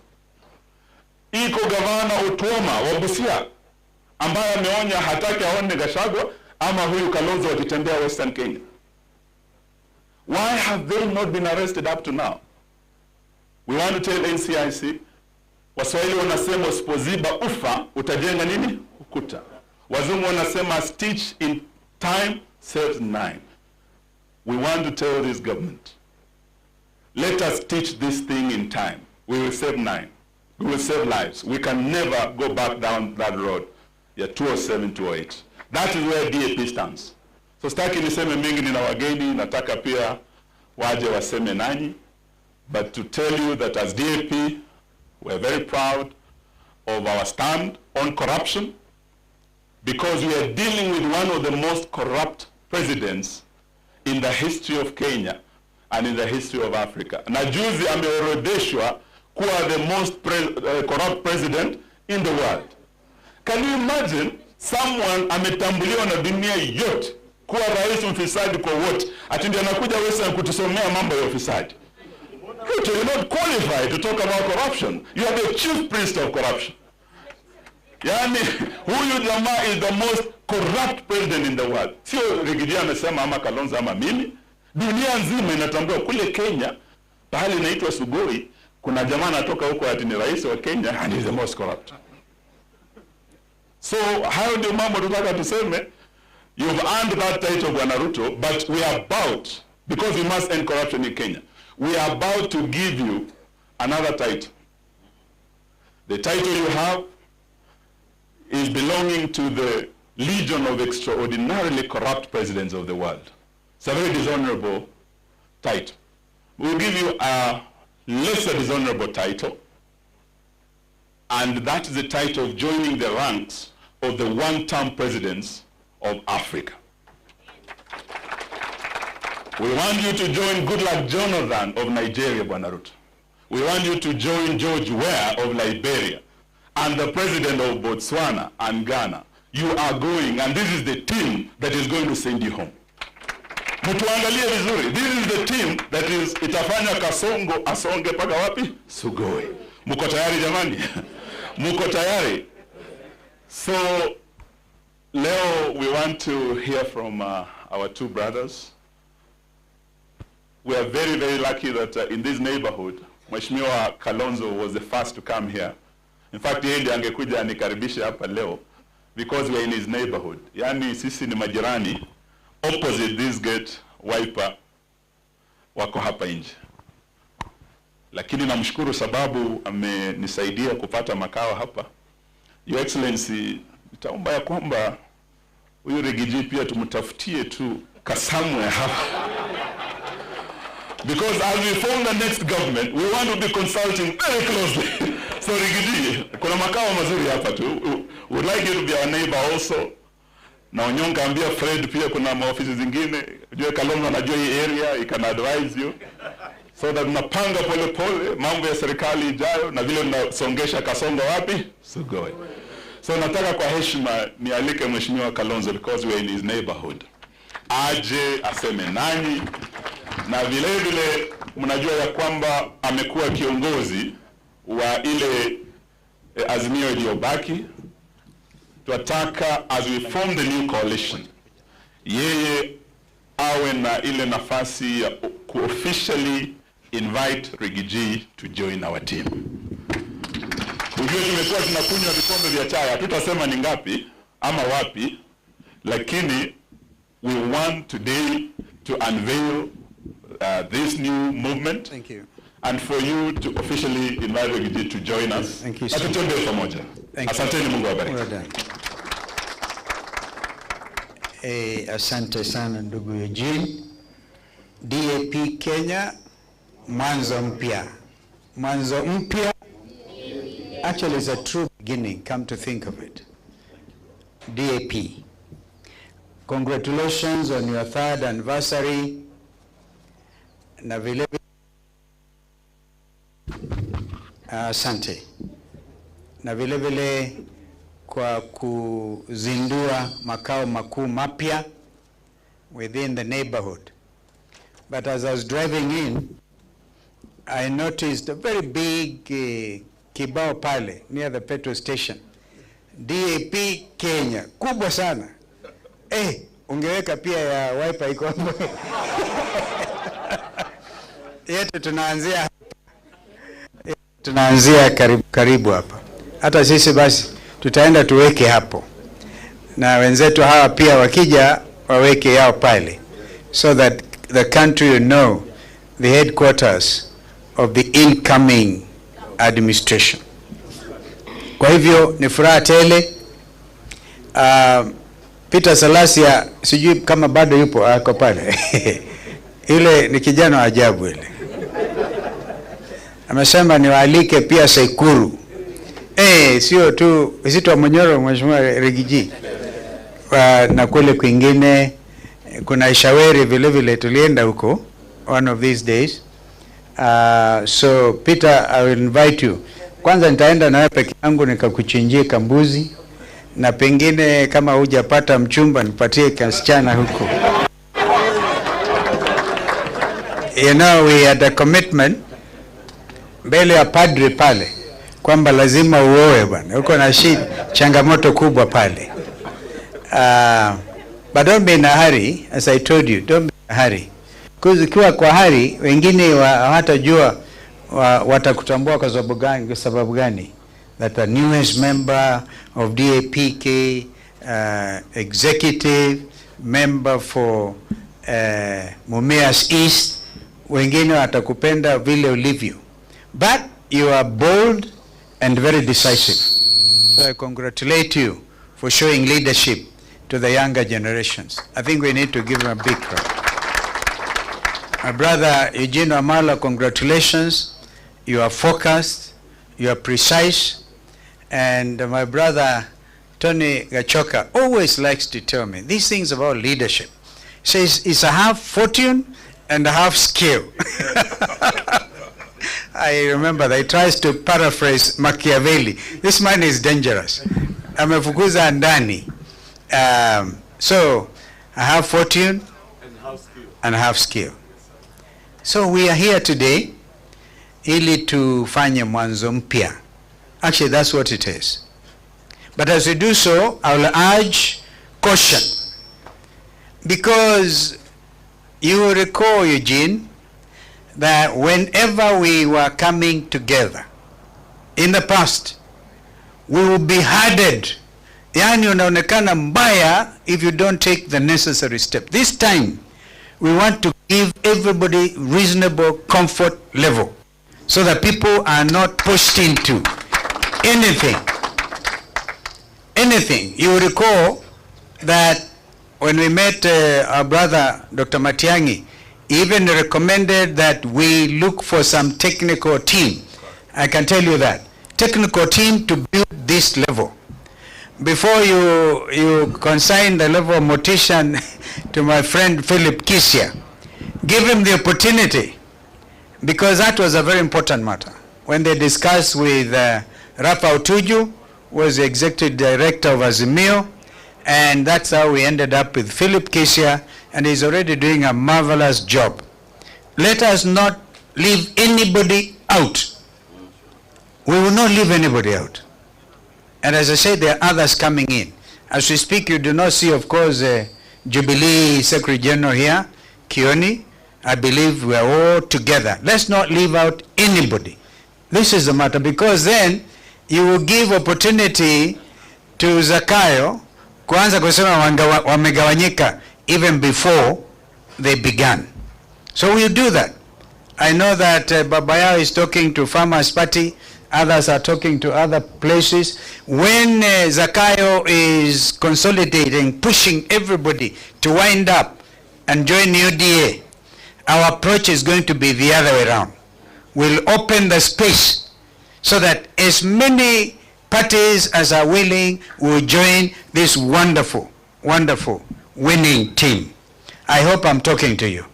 Iko gavana Otuoma wa Busia ambaye ameonya hataki aone Gachagua ama huyu Kalonzo wakitembea Western Kenya. Why have they not been arrested up to now? We want to tell NCIC, Waswahili wanasema usipoziba ufa utajenga nini? Ukuta. Wazungu wanasema stitch in time saves 9. We want to tell this government, let us teach this thing in time. We will save 9. We will save lives. We can never go back down that road. Yeah, 207, 208. That is where DAP stands. So sitaki niseme mingi, nina wageni, nataka pia waje waseme nanyi. But to tell you that as DAP, we're very proud of our stand on corruption, because we are dealing with one of the most corrupt presidents in the history of Kenya and in the history of Africa. Na juzi ameorodheshwa kuwa the most corrupt president in the world. Can you imagine someone ametambuliwa na dunia yote kuwa rais mfisadi kwa wote, ati ndio anakuja Western kutusomea mambo ya ufisadi? Ruto, you're not qualified to talk about corruption. You are the chief priest of corruption. Yani, huyu jamaa is the most corrupt president in the world. Sio Rigidia amesema ama Kalonzo ama mimi. Dunia nzima inatambua kule Kenya, pahali inaitwa Sugoi, kuna jamaa anatoka huko ati ni rais wa Kenya and he is the most corrupt. So, hayo ndio mambo tutaka tuseme. You've earned that title, Bwana Ruto, but we are about, because we must end corruption in Kenya, we are about to give you another title. The title you have is belonging to the legion of extraordinarily corrupt presidents of the world. It's a very dishonorable title. We'll give you a lesser dishonorable title, and that is the title of joining the ranks of the one-term presidents of Africa. We want you to join Goodluck Jonathan of Nigeria, Bwana Ruto. We want you to join George Weah of Liberia and the president of Botswana and Ghana. You are going, and this is the team that is going to send you home. Mtuangalie vizuri. This is the team that is itafanya Kasongo asonge paka wapi? Sugoi. Muko tayari jamani? Muko tayari? So, Leo, we want to hear from our two brothers. We are very, very lucky that in this neighborhood, Mheshimiwa Kalonzo was the first to come here. In fact, yeye ndiye angekuja anikaribisha hapa leo because we are in his neighborhood. Yani sisi ni majirani, opposite this gate, Wiper wako hapa nje. Lakini namshukuru sababu amenisaidia kupata makao hapa. Your Excellency, nitaomba ya kwamba huyu Rigiji pia tumtafutie tu kasamwe hapa. Because as we form the next government, we want to be consulting very closely. So Rigiji, kuna makao mazuri hapa tu. We would like you to be our neighbor also. Na Onyonga ambia Fred pia kuna maofisi zingine. Ujue Kalonzo anajua hii area, he can advise you. So that tunapanga pole pole mambo ya serikali ijayo na vile tunasongesha Kasongo wapi? Sugoi. So nataka kwa heshima nialike Mheshimiwa Kalonzo because we are in his neighborhood. Aje aseme nanyi, na vile vile mnajua ya kwamba amekuwa kiongozi wa ile azimio iliyobaki. Tunataka as we form the new coalition, yeye awe na ile nafasi ya officially invite Rigiji to join our team. Ujue tumekuwa tunakunywa vikombe vya chai, hatutasema ni ngapi ama wapi, lakini we want today to unveil this new movement. Thank you. And for you to officially invite Rigiji to join us. Thank you. Tutembee pamoja. Asanteni, Mungu awabariki. Well done. Asante sana ndugu Eugene. DAP Kenya, mwanzo mpya. Mwanzo mpya. Actually, it's a true beginning, come to think of it. DAP, congratulations on your 3rd anniversary. Na vile asante. Na vile vile kwa kuzindua makao makuu mapya within the neighborhood. But as I was driving in, I noticed a very big kibao pale near the petrol station. DAP Kenya, kubwa sana. Ungeweka pia ya wiper iko hapo. Yetu tunaanzia hapa. Tunaanzia karibu hapa. Hata sisi basi tutaenda tuweke hapo. Na wenzetu hawa pia wakija waweke yao pale. So that the country will know the headquarters of the incoming administration. Kwa hivyo ni furaha tele. Peter Salasia sijui kama bado yupo ako pale. Ile ni kijana wa ajabu ile. Amesema niwaalike pia Saikuru. Sio tu Zito Monyoro, Mheshimiwa Rigiji. Na kule kwingine kuna Ishaweri vile vile tulienda huko one of these days. So Peter, I will invite you. Kwanza nitaenda na wewe peke yangu nikakuchinjie kambuzi, na pengine kama hujapata mchumba nipatie kasichana huko. You know, we had a commitment mbele ya padre pale kwamba lazima uoe bwana. Huko na changamoto kubwa pale. But don't be in a hurry, as I told you, don't be in a hurry. Because ukiwa kwa hurry, wengine hawatajua watakutambua kwa sababu gani. That the newest member of DAPK, executive member for Mumias East, wengine watakupenda vile ulivyo. But you are bold and very decisive. So I congratulate you for showing leadership to the younger generations. I think we need to give them a big clap. My brother Eugene Wamalwa, congratulations. You are focused, you are precise, and my brother Tony Gachagua always likes to tell me these things about leadership. He says it's a half fortune and a half skill. I remember that he tries to paraphrase Machiavelli. This man is dangerous. Amefukuza ndani. So I have fortune and half skill. So we are here today ili tufanye mwanzo mpya. Actually, that's what it is. But as we do so, I will urge caution. Because you will recall, Eugene, that whenever we were coming together in the past, we will be harded. Yani unaonekana mbaya if you don't take the necessary step. This time, we want to give everybody reasonable comfort level so that people are not pushed into anything. Anything. You will recall that when we met our brother, Dr. Matiang'i, even recommended that we look for some technical team. I can tell you that. Technical team to build this level. Before you consign the level of mortician to my friend Philip Kisia, give him the opportunity, because that was a very important matter. When they discussed with Rafa Utuju, was the executive director of Azimio, and that's how we ended up with Philip Kisia, and he's already doing a marvelous job. Let us not leave anybody out. We will not leave anybody out. And as I said, there are others coming in. As we speak, you do not see, of course, Jubilee Secretary General here, Kioni. I believe we are all together. Let's not leave out anybody. This is the matter, because then you will give opportunity to Zakayo kuanza kusema wamegawanyika even before they began. So we'll do that. I know that Babayao is talking to Farmers Party, others are talking to other places. When Zakayo is consolidating, pushing everybody to wind up and join UDA, our approach is going to be the other way around. We'll open the space so that as many parties as are willing will join this wonderful, wonderful winning team. I hope I'm talking to you.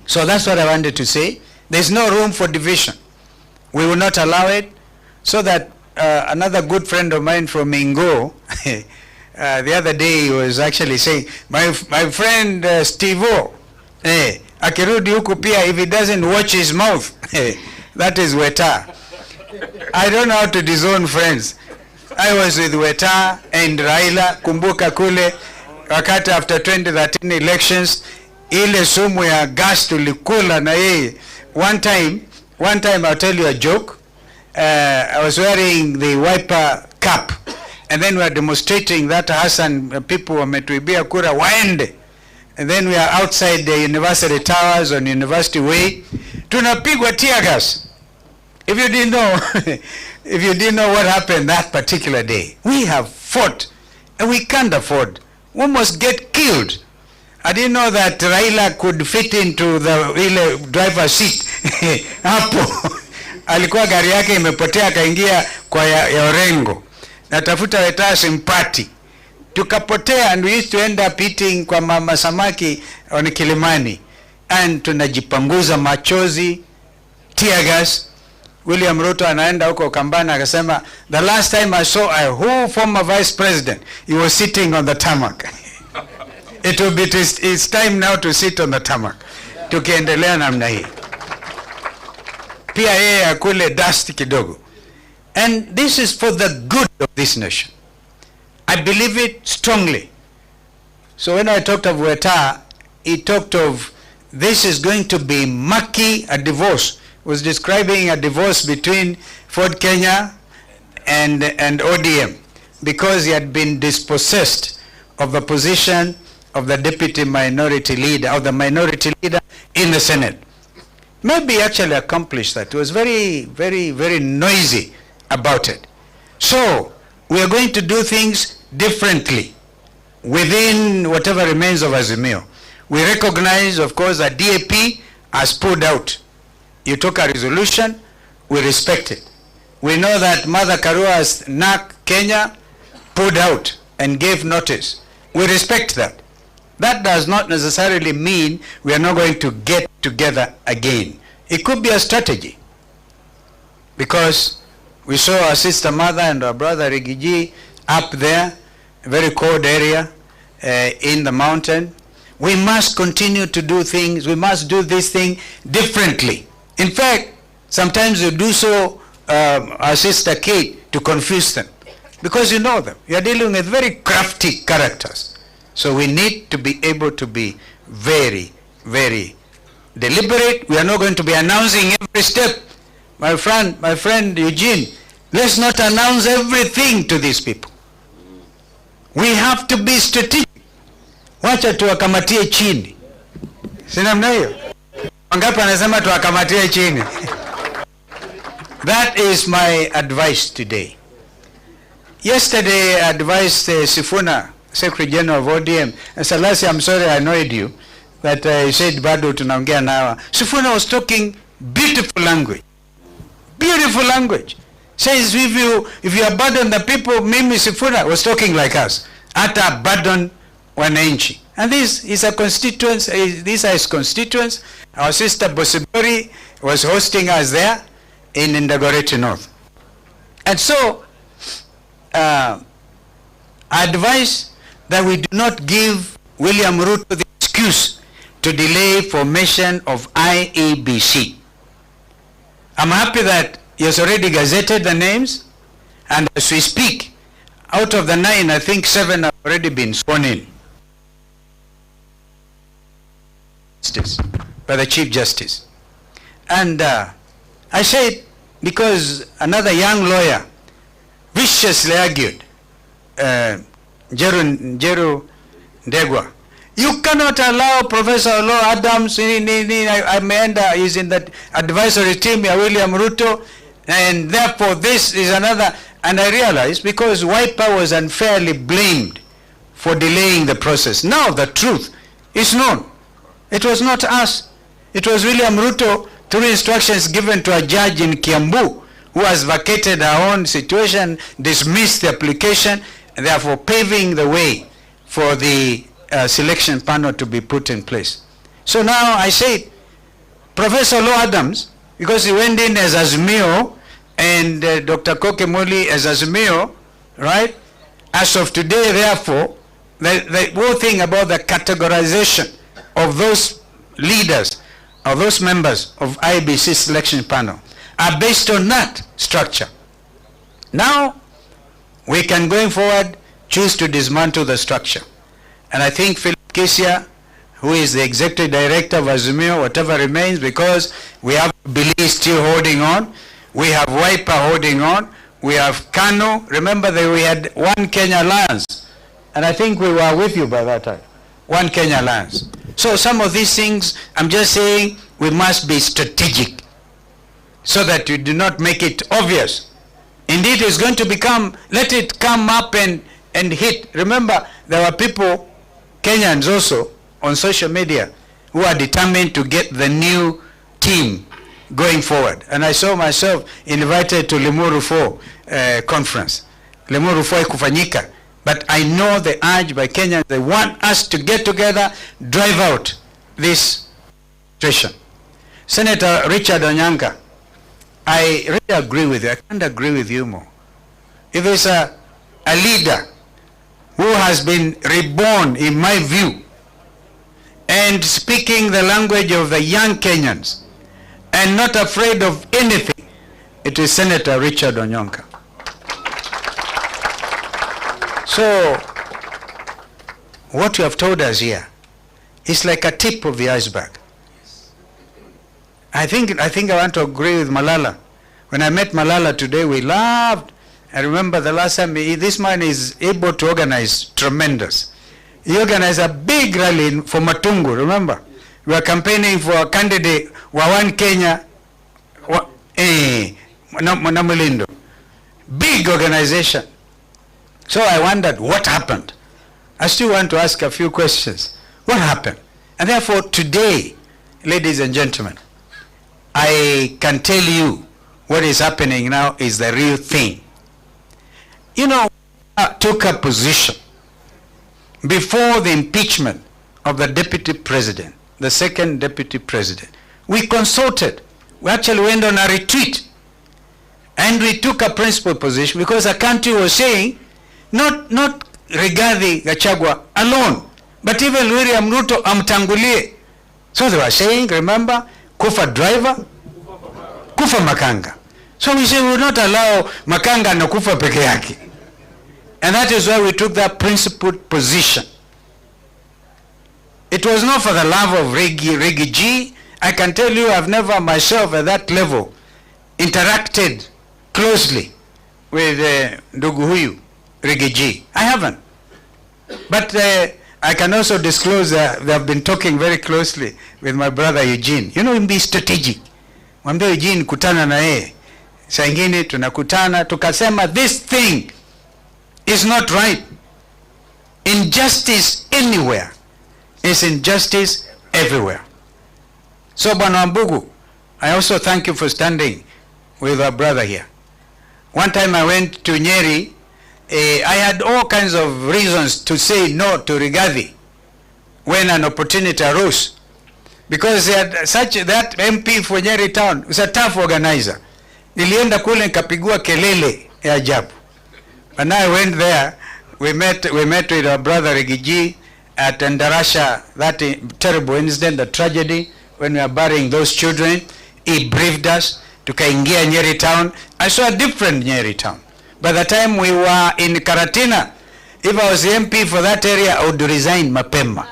So that's what I wanted to say. There's no room for division. We will not allow it, so that another good friend of mine from Mingo, the other day he was actually saying, my friend Steve-O, akirudi huku pia, if he doesn't watch his mouth, that is Weta. I don't know how to disown friends. I was with Weta and Raila, kumbuka kule, wakati after 2013 elections, ile sumu ya gas tulikula na yeye. One time I'll tell you a joke. I was wearing the wiper cap, and then we are demonstrating that Hassan people wametuibia kura waende. And then we are outside the university towers on University Way. Tunapigwa tear gas. If you didn't know, if you didn't know what happened that particular day, we have fought, and we can't afford. We must get killed. I didn't know that Raila could fit into the driver's seat. Hapo alikuwa gari yake imepotea, akaingia kwa ya Orengo. Natafuta Weta simpati. Tukapotea, and we used to end up eating kwa mama samaki on Kilimani. And tunajipanguza machozi, tear gas. William Ruto anaenda huko Kambana akasema, the last time I saw a whole former vice president, he was sitting on the tarmac. It's time now to sit on the tarmac. Tukiendelea namna hii. Pia yeye akule dust kidogo. And this is for the good of this nation. I believe it strongly. So when I talked of Weta, he talked of this is going to be murky, a divorce. Was describing a divorce between Ford Kenya and ODM, because he had been dispossessed of the position of the deputy minority leader, or the minority leader in the Senate. Maybe he actually accomplished that. He was very, very, very noisy about it. So we are going to do things differently within whatever remains of Azimio. We recognize, of course, that DAP has pulled out. You took a resolution, we respect it. We know that Mother Karua's NAC Kenya pulled out and gave notice. We respect that. That does not necessarily mean we are not going to get together again. It could be a strategy, because we saw our sister mother and our brother Rigiji up there, a very cold area in the mountain. We must continue to do things. We must do this thing differently. In fact, sometimes you do so, our sister Kate, to confuse them, because you know them. You are dealing with very crafty characters. So we need to be able to be very, very deliberate. We are not going to be announcing every step. My friend Eugene, let's not announce everything to these people. We have to be strategic. Wacha tuwakamatie chini. Sina mna hiyo? Wangapi anasema tuwakamatie chini? That is my advice today. Yesterday I advised Sifuna, Secretary General of ODM, and Salasi, I'm sorry I annoyed you, that I said bado tunaongea nawa. Sifuna was talking beautiful language. Beautiful language. Says if you abandon the people, Mimi Sifuna was talking like us. Ata abandon wananchi. And this is a constituents, these are his constituents. Our sister Bosibori was hosting us there in Ndagoreti North. And so, I advise that we do not give William Ruto the excuse to delay formation of IEBC. I'm happy that He has already gazetted the names, and as we speak, out of the 9, I think 7 have already been sworn in by the Chief Justice. And I say it because another young lawyer viciously argued, Njeru Ndegwa, you cannot allow Professor Law Adams, he's in the advisory team, William Ruto, and therefore this is another. And I realized because Wiper was unfairly blamed for delaying the process. Now the truth is known. It was not us. It was William Ruto, through instructions given to a judge in Kiambu, who has vacated her own situation, dismissed the application, and therefore paving the way for the selection panel to be put in place. So now I say, Professor Law Adams, because he went in as Azimio, and Dr. Kokemoli as Azimio, right? As of today, therefore, the whole thing about the categorization of those leaders, of those members of IBC selection panel, are based on that structure. Now, we can, going forward, choose to dismantle the structure. And I think Philip Kisia, who is the executive director of Azimio, whatever remains, because we have Billy still holding on, we have Wiper holding on, we have Kano. Remember that we had One Kenya Alliance, and I think we were with you by that time. One Kenya Alliance. So some of these things, I'm just saying, we must be strategic so that we do not make it obvious. Indeed, it's going to become, let it come up and hit. Remember, there were people, Kenyans also, on social media, who are determined to get the new team going forward. And I saw myself invited to Limuru 4 conference. Limuru 4 kufanyika. But I know the urge by Kenyans, they want us to get together, drive out this situation. Senator Richard Onyanka, I really agree with you. I can't agree with you more. If there's a leader who has been reborn, in my view, and speaking the language of the young Kenyans, and not afraid of anything, it is Senator Richard Onyanka. So, what you have told us here is like a tip of the iceberg. I think I want to agree with Malala. When I met Malala today, we laughed. I remember the last time, this man is able to organize tremendous. He organized a big rally for Matungu, remember? We were campaigning for a candidate, One Kenya, Namulindo. Big organization. So I wondered what happened. I still want to ask a few questions. What happened? And therefore today, ladies and gentlemen, I can tell you what is happening now is the real thing. You know, I took a position before the impeachment of the deputy president, the second deputy president. We consulted. We actually went on a retreat. And we took a principal position because the country was saying, not regarding Gachagua alone, but even William Ruto amtangulie. So they were saying, remember, kufa driver, kufa makanga. So we say we will not allow makanga na kufa peke yake. And that is why we took that principled position. It was not for the love of Regi G. I can tell you I've never myself at that level interacted closely with ndugu huyu Regi G. I haven't. But I can also disclose that they have been talking very closely with my brother Eugene. You know, be strategic. Mwambie Eugene kutana na yeye. Saa ingine tunakutana tukasema this thing is not right. Injustice anywhere is injustice everywhere. So Bwana Wambugu, I also thank you for standing with our brother here. One time I went to Nyeri, I had all kinds of reasons to say no to Rigathi when an opportunity arose. Because they had that MP for Nyeri town was a tough organizer. Nilienda kule nikapigua kelele ya ajabu. When I went there, we met with our brother Rigiji at Ndarasha, that terrible incident, the tragedy, when we were burying those children. He briefed us, tukaingia Nyeri town. I saw a different Nyeri town. By the time we were in Karatina, if I was the MP for that area, I would resign mapema.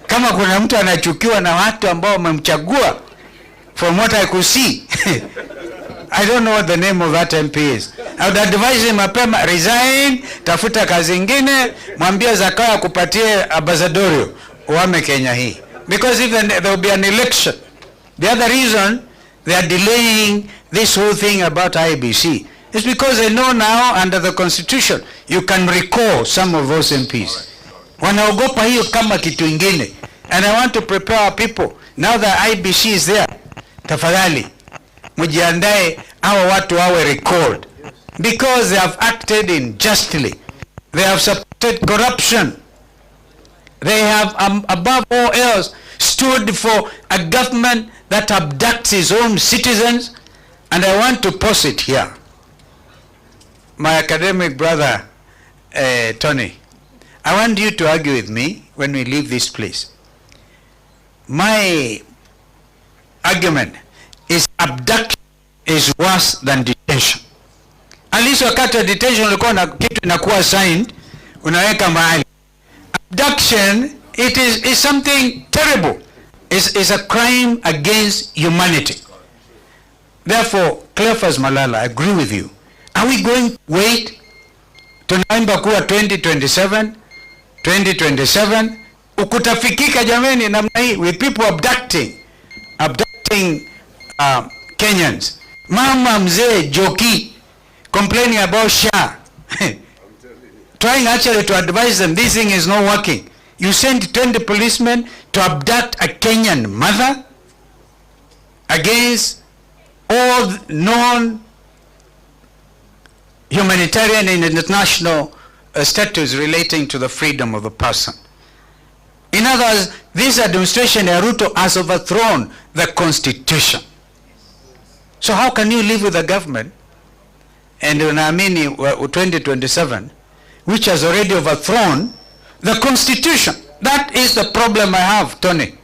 Kama kuna mtu anachukiwa na watu ambao wamemchagua, from what I could see, I don't know what the name of that MP is. I would advise him mapema, resign, tafuta kazi ingine, mwambie Zakayo kupatie ambassadorio, uame Kenya hii. Because even there will be an election. The other reason they are delaying this whole thing about IBC is because they know now under the constitution you can recall some of those MPs. Wanaogopa hiyo kama kitu ingine. And I want to prepare our people. Now that IBC is there, tafadhali mujiandae hawa watu wawe recalled. Because they have acted unjustly. They have supported corruption. They have, above all else, stood for a government that abducts its own citizens. And I want to pause it here. My academic brother, Tony, I want you to argue with me when we leave this place. My argument is abduction is worse than detention. At least wakati wa detention ulikuwa na kitu inakuwa signed, unaweka mahali. Abduction, it is something terrible. It's a crime against humanity. Therefore, Cleophas Malala, I agree with you. Are we going to wait? Tunaimba kuwa 2027, ukutafikika jameni namna hii, with people abducting Kenyans. Mama mzee Joki complaining about SHA. Trying actually to advise them, this thing is not working. You send 20 policemen to abduct a Kenyan mother against all known humanitarian and international statutes relating to the freedom of the person. In other words, this administration, Ruto, has overthrown the constitution. So how can you live with a government, and unaamini 2027, which has already overthrown the constitution? That is the problem I have, Tony.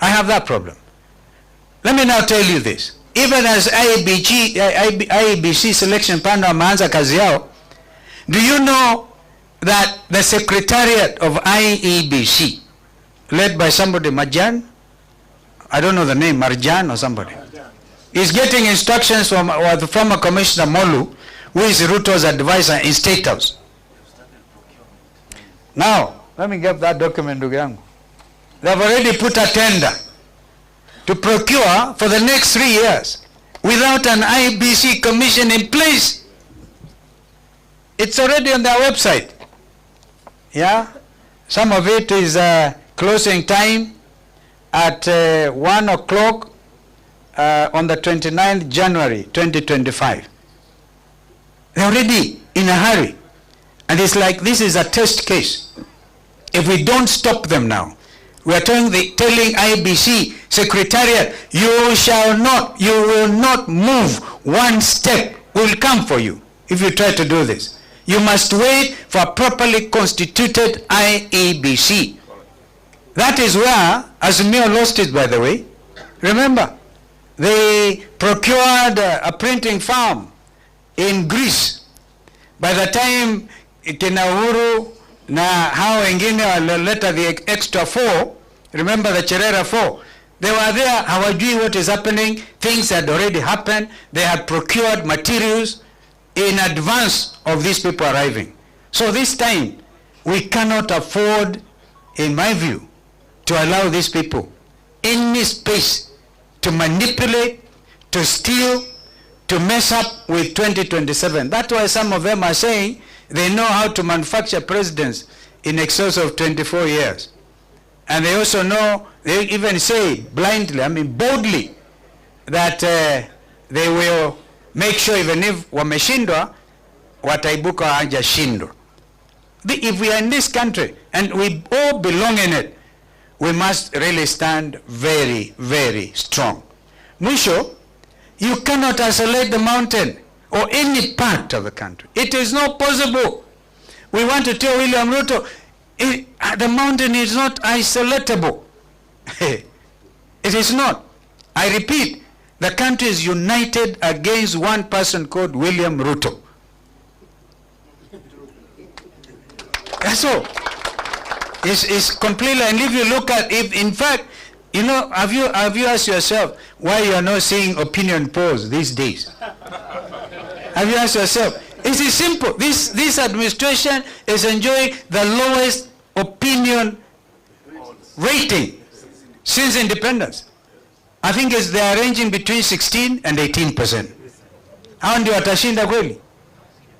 I have that problem. Let me now tell you this. Even as IEBC selection panel wameanza kazi yao, do you know that the secretariat of IEBC, led by somebody, Marjan, I don't know the name, Marjan or somebody, is getting instructions from the former Commissioner Molu, who is Ruto's advisor in State House. Now, let me get that document, ndugu yangu. They've already put a tender to procure for the next 3 years without an IBC commission in place. It's already on their website. Yeah, some of it is closing time at 1 o'clock on the 29th January 2025. They're already in a hurry. And it's like this is a test case. If we don't stop them now, we are telling IBC Secretariat, you will not move one step. We'll come for you if you try to do this. You must wait for a properly constituted IEBC. That is where Azimio lost it, by the way. Remember, they procured a printing farm in Greece. By the time kina Uhuru na hao wengine walileta the extra 4, remember the Cherera 4, they were there, hawajui what is happening. Things had already happened. They had procured materials in advance of these people arriving. So this time, we cannot afford, in my view, to allow these people any space to manipulate, to steal, to mess up with 2027. That's why some of them are saying they know how to manufacture presidents in excess of 24 years. And they also know, they even say blindly, I mean boldly, that they will make sure even if wameshindwa, wataibuka hawajashindwa. If we are in this country and we all belong in it, we must really stand very, very strong. Mwisho, you cannot isolate the mountain or any part of the country. It is not possible. We want to tell William Ruto, the mountain is not isolatable. It is not. I repeat, The country is united against one person called William Ruto. That's all. It's completely, and if you look at, if in fact, you know, have you asked yourself why you are not seeing opinion polls these days? Have you asked yourself? It is simple. This administration is enjoying the lowest opinion rating since independence. I think they are ranging between 16 and 18%. Hao ndio watashinda kweli?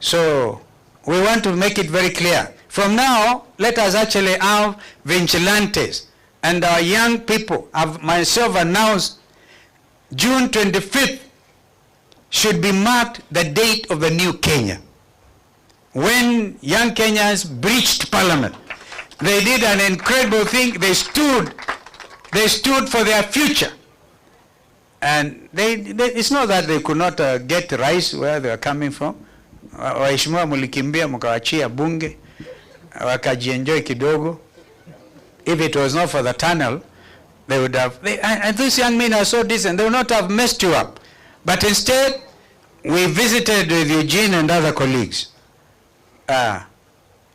So we want to make it very clear. From now, let us actually have vigilantes, and our young people, have myself announced June 25th should be marked the date of the new Kenya. When young Kenyans breached parliament, they did an incredible thing. They stood for their future. And it's not that they could not get rice where they were coming from. Waheshimiwa mulikimbia mkawachia bunge, wakajienjoy kidogo. If it was not for the tunnel, they would have, and these young men are so decent, they would not have messed you up. But instead, we visited with Eugene and other colleagues.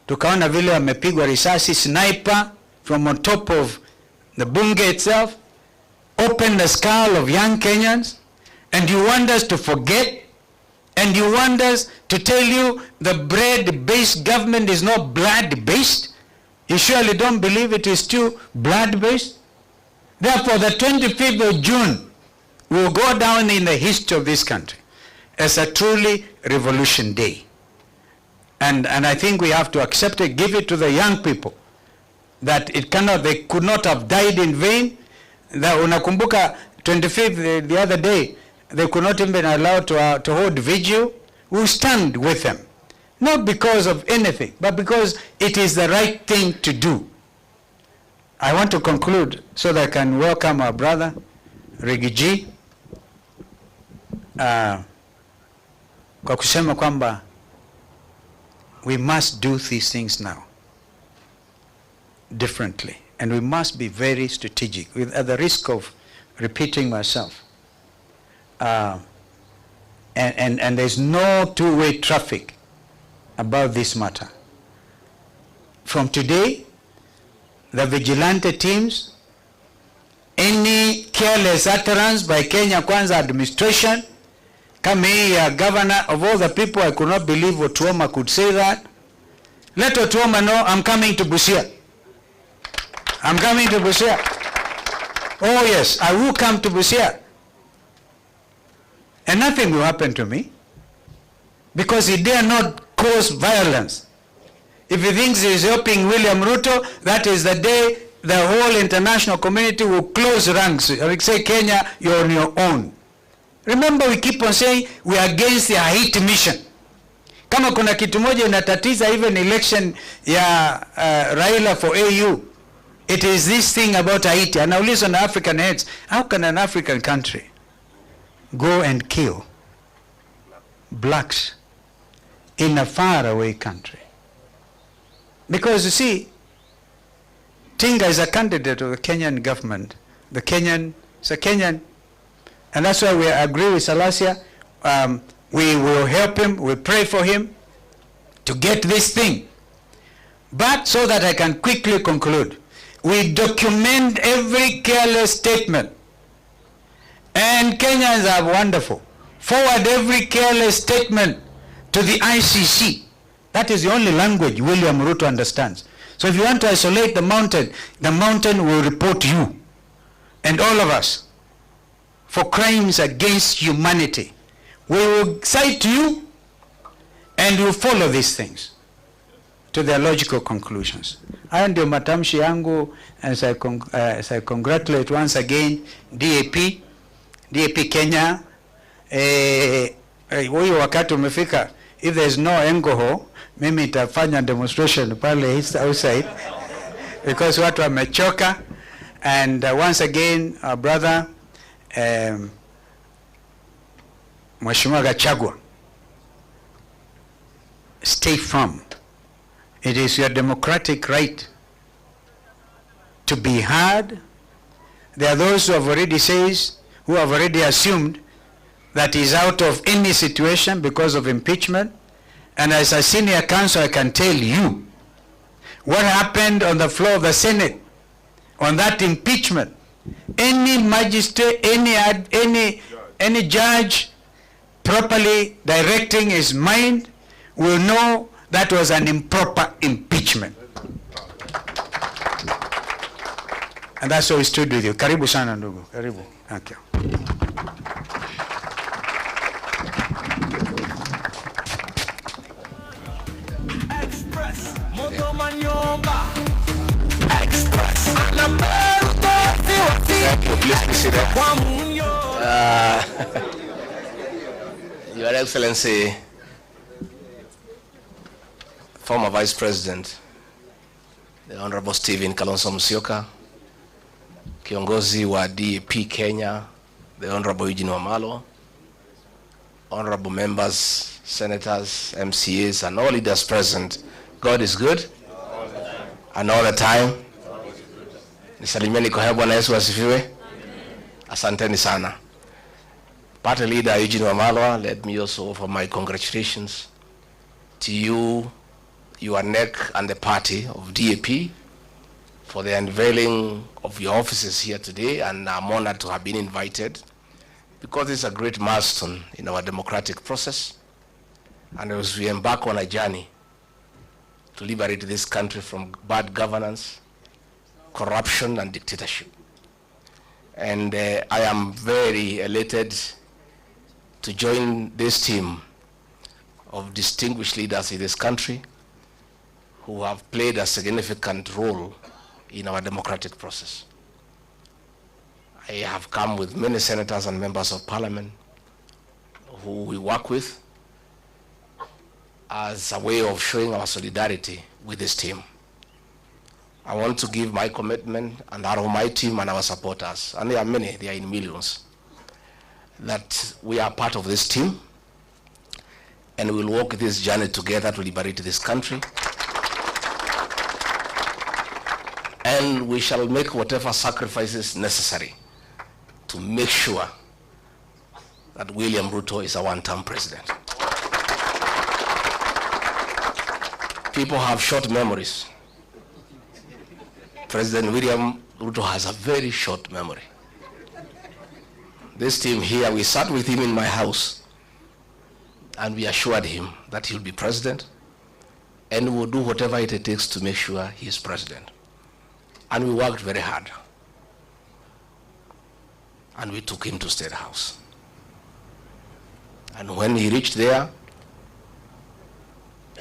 Tukaona vile wamepigwa risasi, sniper from on top of the bunge itself, opened the skull of young Kenyans, and you want us to forget, and you want us to tell you the bread-based government is not blood-based? You surely don't believe it is still blood-based? Therefore, the 25th of June will go down in the history of this country as a truly revolution day. And I think we have to accept it, give it to the young people, that they could not have died in vain. That unakumbuka 25th, the other day, they could not even be allowed to hold vigil. We stand with them, not because of anything, but because it is the right thing to do. I want to conclude so that I can welcome our brother, Rigiji, kwa kusema kwamba we must do these things now differently, and we must be very strategic, at the risk of repeating myself. And there's no two-way traffic about this matter. From today, the vigilante teams, any careless utterance by Kenya Kwanza administration, kama hii governor, of all the people, I could not believe Otuoma could say that. Let Otuoma know I'm coming to Busia. I'm coming to Busia. Oh yes, I will come to Busia. And nothing will happen to me, because he dare not cause violence. If he thinks he is helping William Ruto, that is the day the whole international community will close ranks. Like say, Kenya, you're on your own. Remember, we keep on saying we are against the Haiti mission. Kama kuna kitu moja inatatiza even election ya Raila for AU, it is this thing about Haiti. Anauliza na African heads, how can an African country go and kill blacks in a faraway country? Because you see, Tinga is a candidate of the Kenyan government. It's a Kenyan, and that's why we agree with Salasia. We will help him, we pray for him to get this thing. But so that I can quickly conclude, we document every careless statement. And Kenyans are wonderful. Forward every careless statement to the ICC. That is the only language William Ruto understands. So if you want to isolate the mountain will report you and all of us for crimes against humanity. We will cite you and will follow these things to their logical conclusions. Hayo ndio matamshi yangu, as I congratulate once again DAP Kenya. Huyo wakati umefika, if there is no alcohol, mimi itafanya demonstration pale outside because watu wamechoka. And once again, our brother Mheshimiwa Gachagua, stay firm. It is your democratic right to be heard. There are those who have already said who have already assumed that he's out of any situation because of impeachment. And as a senior counsel, I can tell you what happened on the floor of the Senate on that impeachment. Any magistrate, any judge properly directing his mind will know that was an improper impeachment. And that's why we stood with you. Karibu sana ndugu. Karibu. Thank you. Express. Express. Your Excellency, former Vice President, the Honorable Stephen Kalonzo Musyoka, Kiongozi wa DAP Kenya, the Honorable Eugene Wamalwa, honorable members, senators, MCAs, and all leaders present. God is good, and all the time. Nisalimieni kwa Bwana Yesu asifiwe. Asanteni sana. Party leader Eugene Wamalwa, let me also offer my congratulations to you, your NEC, and the party of DAP for the unveiling of your offices here today, and I'm honored to have been invited because it's a great milestone in our democratic process, and as we embark on a journey to liberate this country from bad governance, corruption, and dictatorship. And I am very elated to join this team of distinguished leaders in this country who have played a significant role in our democratic process. I have come with many senators and members of parliament who we work with as a way of showing our solidarity with this team. I want to give my commitment and that of my team and our supporters, and there are many, they are in millions, that we are part of this team and we'll walk this journey together to liberate this country. And we shall make whatever sacrifices necessary to make sure that William Ruto is a one-term president. People have short memories. President William Ruto has a very short memory. This team here, we sat with him in my house and we assured him that he'll be president and we'll do whatever it takes to make sure he is president. And we worked very hard. And we took him to State House. And when he reached there,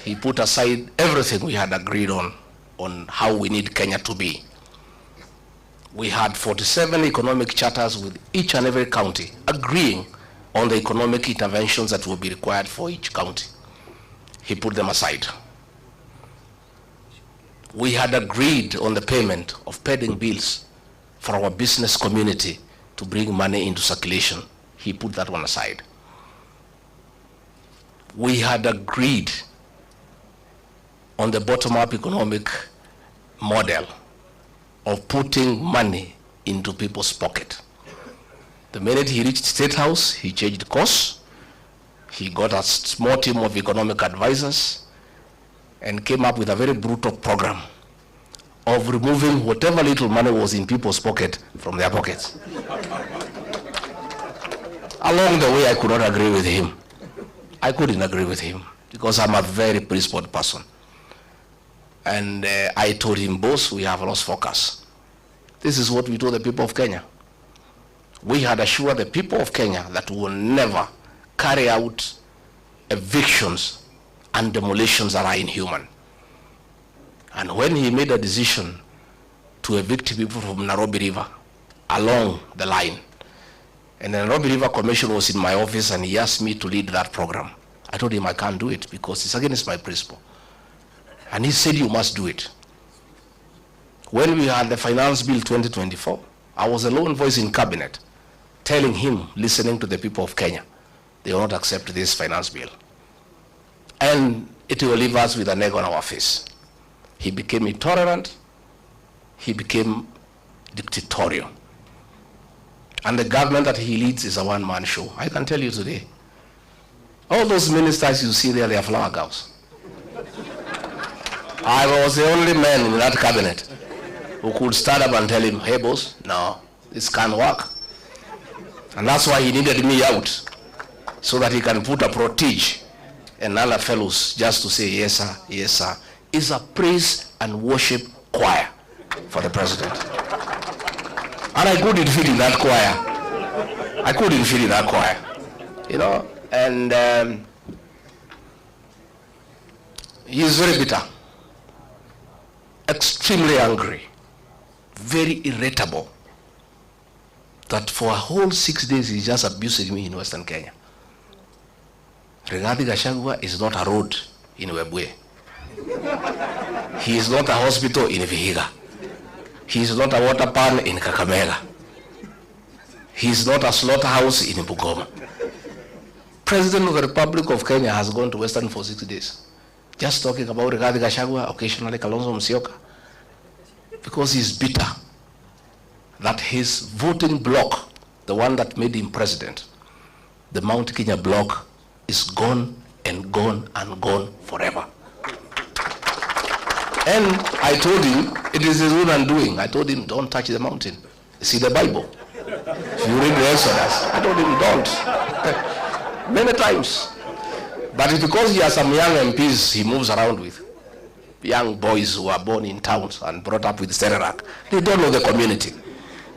he put aside everything we had agreed on how we need Kenya to be. We had 47 economic charters with each and every county agreeing on the economic interventions that will be required for each county. He put them aside. We had agreed on the payment of pending bills for our business community to bring money into circulation. He put that one aside. We had agreed on the bottom-up economic model of putting money into people's pocket. The minute he reached State House, he changed course. He got a small team of economic advisors and came up with a very brutal program of removing whatever little money was in people's pocket from their pockets. Along the way, I could not agree with him. I couldn't agree with him because I'm a very principled person. And I told him, boss, we have lost focus. This is what we told the people of Kenya. We had assured the people of Kenya that we will never carry out evictions and demolitions that are inhuman. And when he made a decision to evict people from Nairobi River along the line, and the Nairobi River Commission was in my office and he asked me to lead that program, I told him I can't do it because it's against my principle. And he said, you must do it. When we had the Finance Bill 2024, I was a lone voice in cabinet telling him, listening to the people of Kenya, they will not accept this finance bill. And it will leave us with an egg on our face. He became intolerant. He became dictatorial. And the government that he leads is a one-man show. I can tell you today. All those ministers you see there, they are flower girls. I was the only man in that cabinet who could stand up and tell him, hey boss, no, this can't work. And that's why he needed me out, so that he can put a protege and other fellows just to say, yes sir, yes sir. It's a praise and worship choir for the president. And I couldn't fit in that choir. I couldn't fit in that choir. You know, and he is very bitter, extremely angry, very irritable, that for a whole 6 days he's just abusing me in Western Kenya. Rigathi Gachagua is not a road in Webuye. He is not a hospital in Vihiga. He is not a water pan in Kakamega. He is not a slaughterhouse in Bungoma. President of the Republic of Kenya has gone to Western for 6 days, just talking about Rigathi Gachagua, occasionally Kalonzo Musyoka, because he's bitter that his voting bloc, the one that made him president, the Mount Kenya bloc, is gone and gone and gone forever. And I told him, it is his own undoing. I told him, don't touch the mountain. See the Bible. If you read the Exodus, I told him, don't. Many times. But it's because he has some young MPs he moves around with. Young boys who are born in towns and brought up with Stererak. They don't know the community.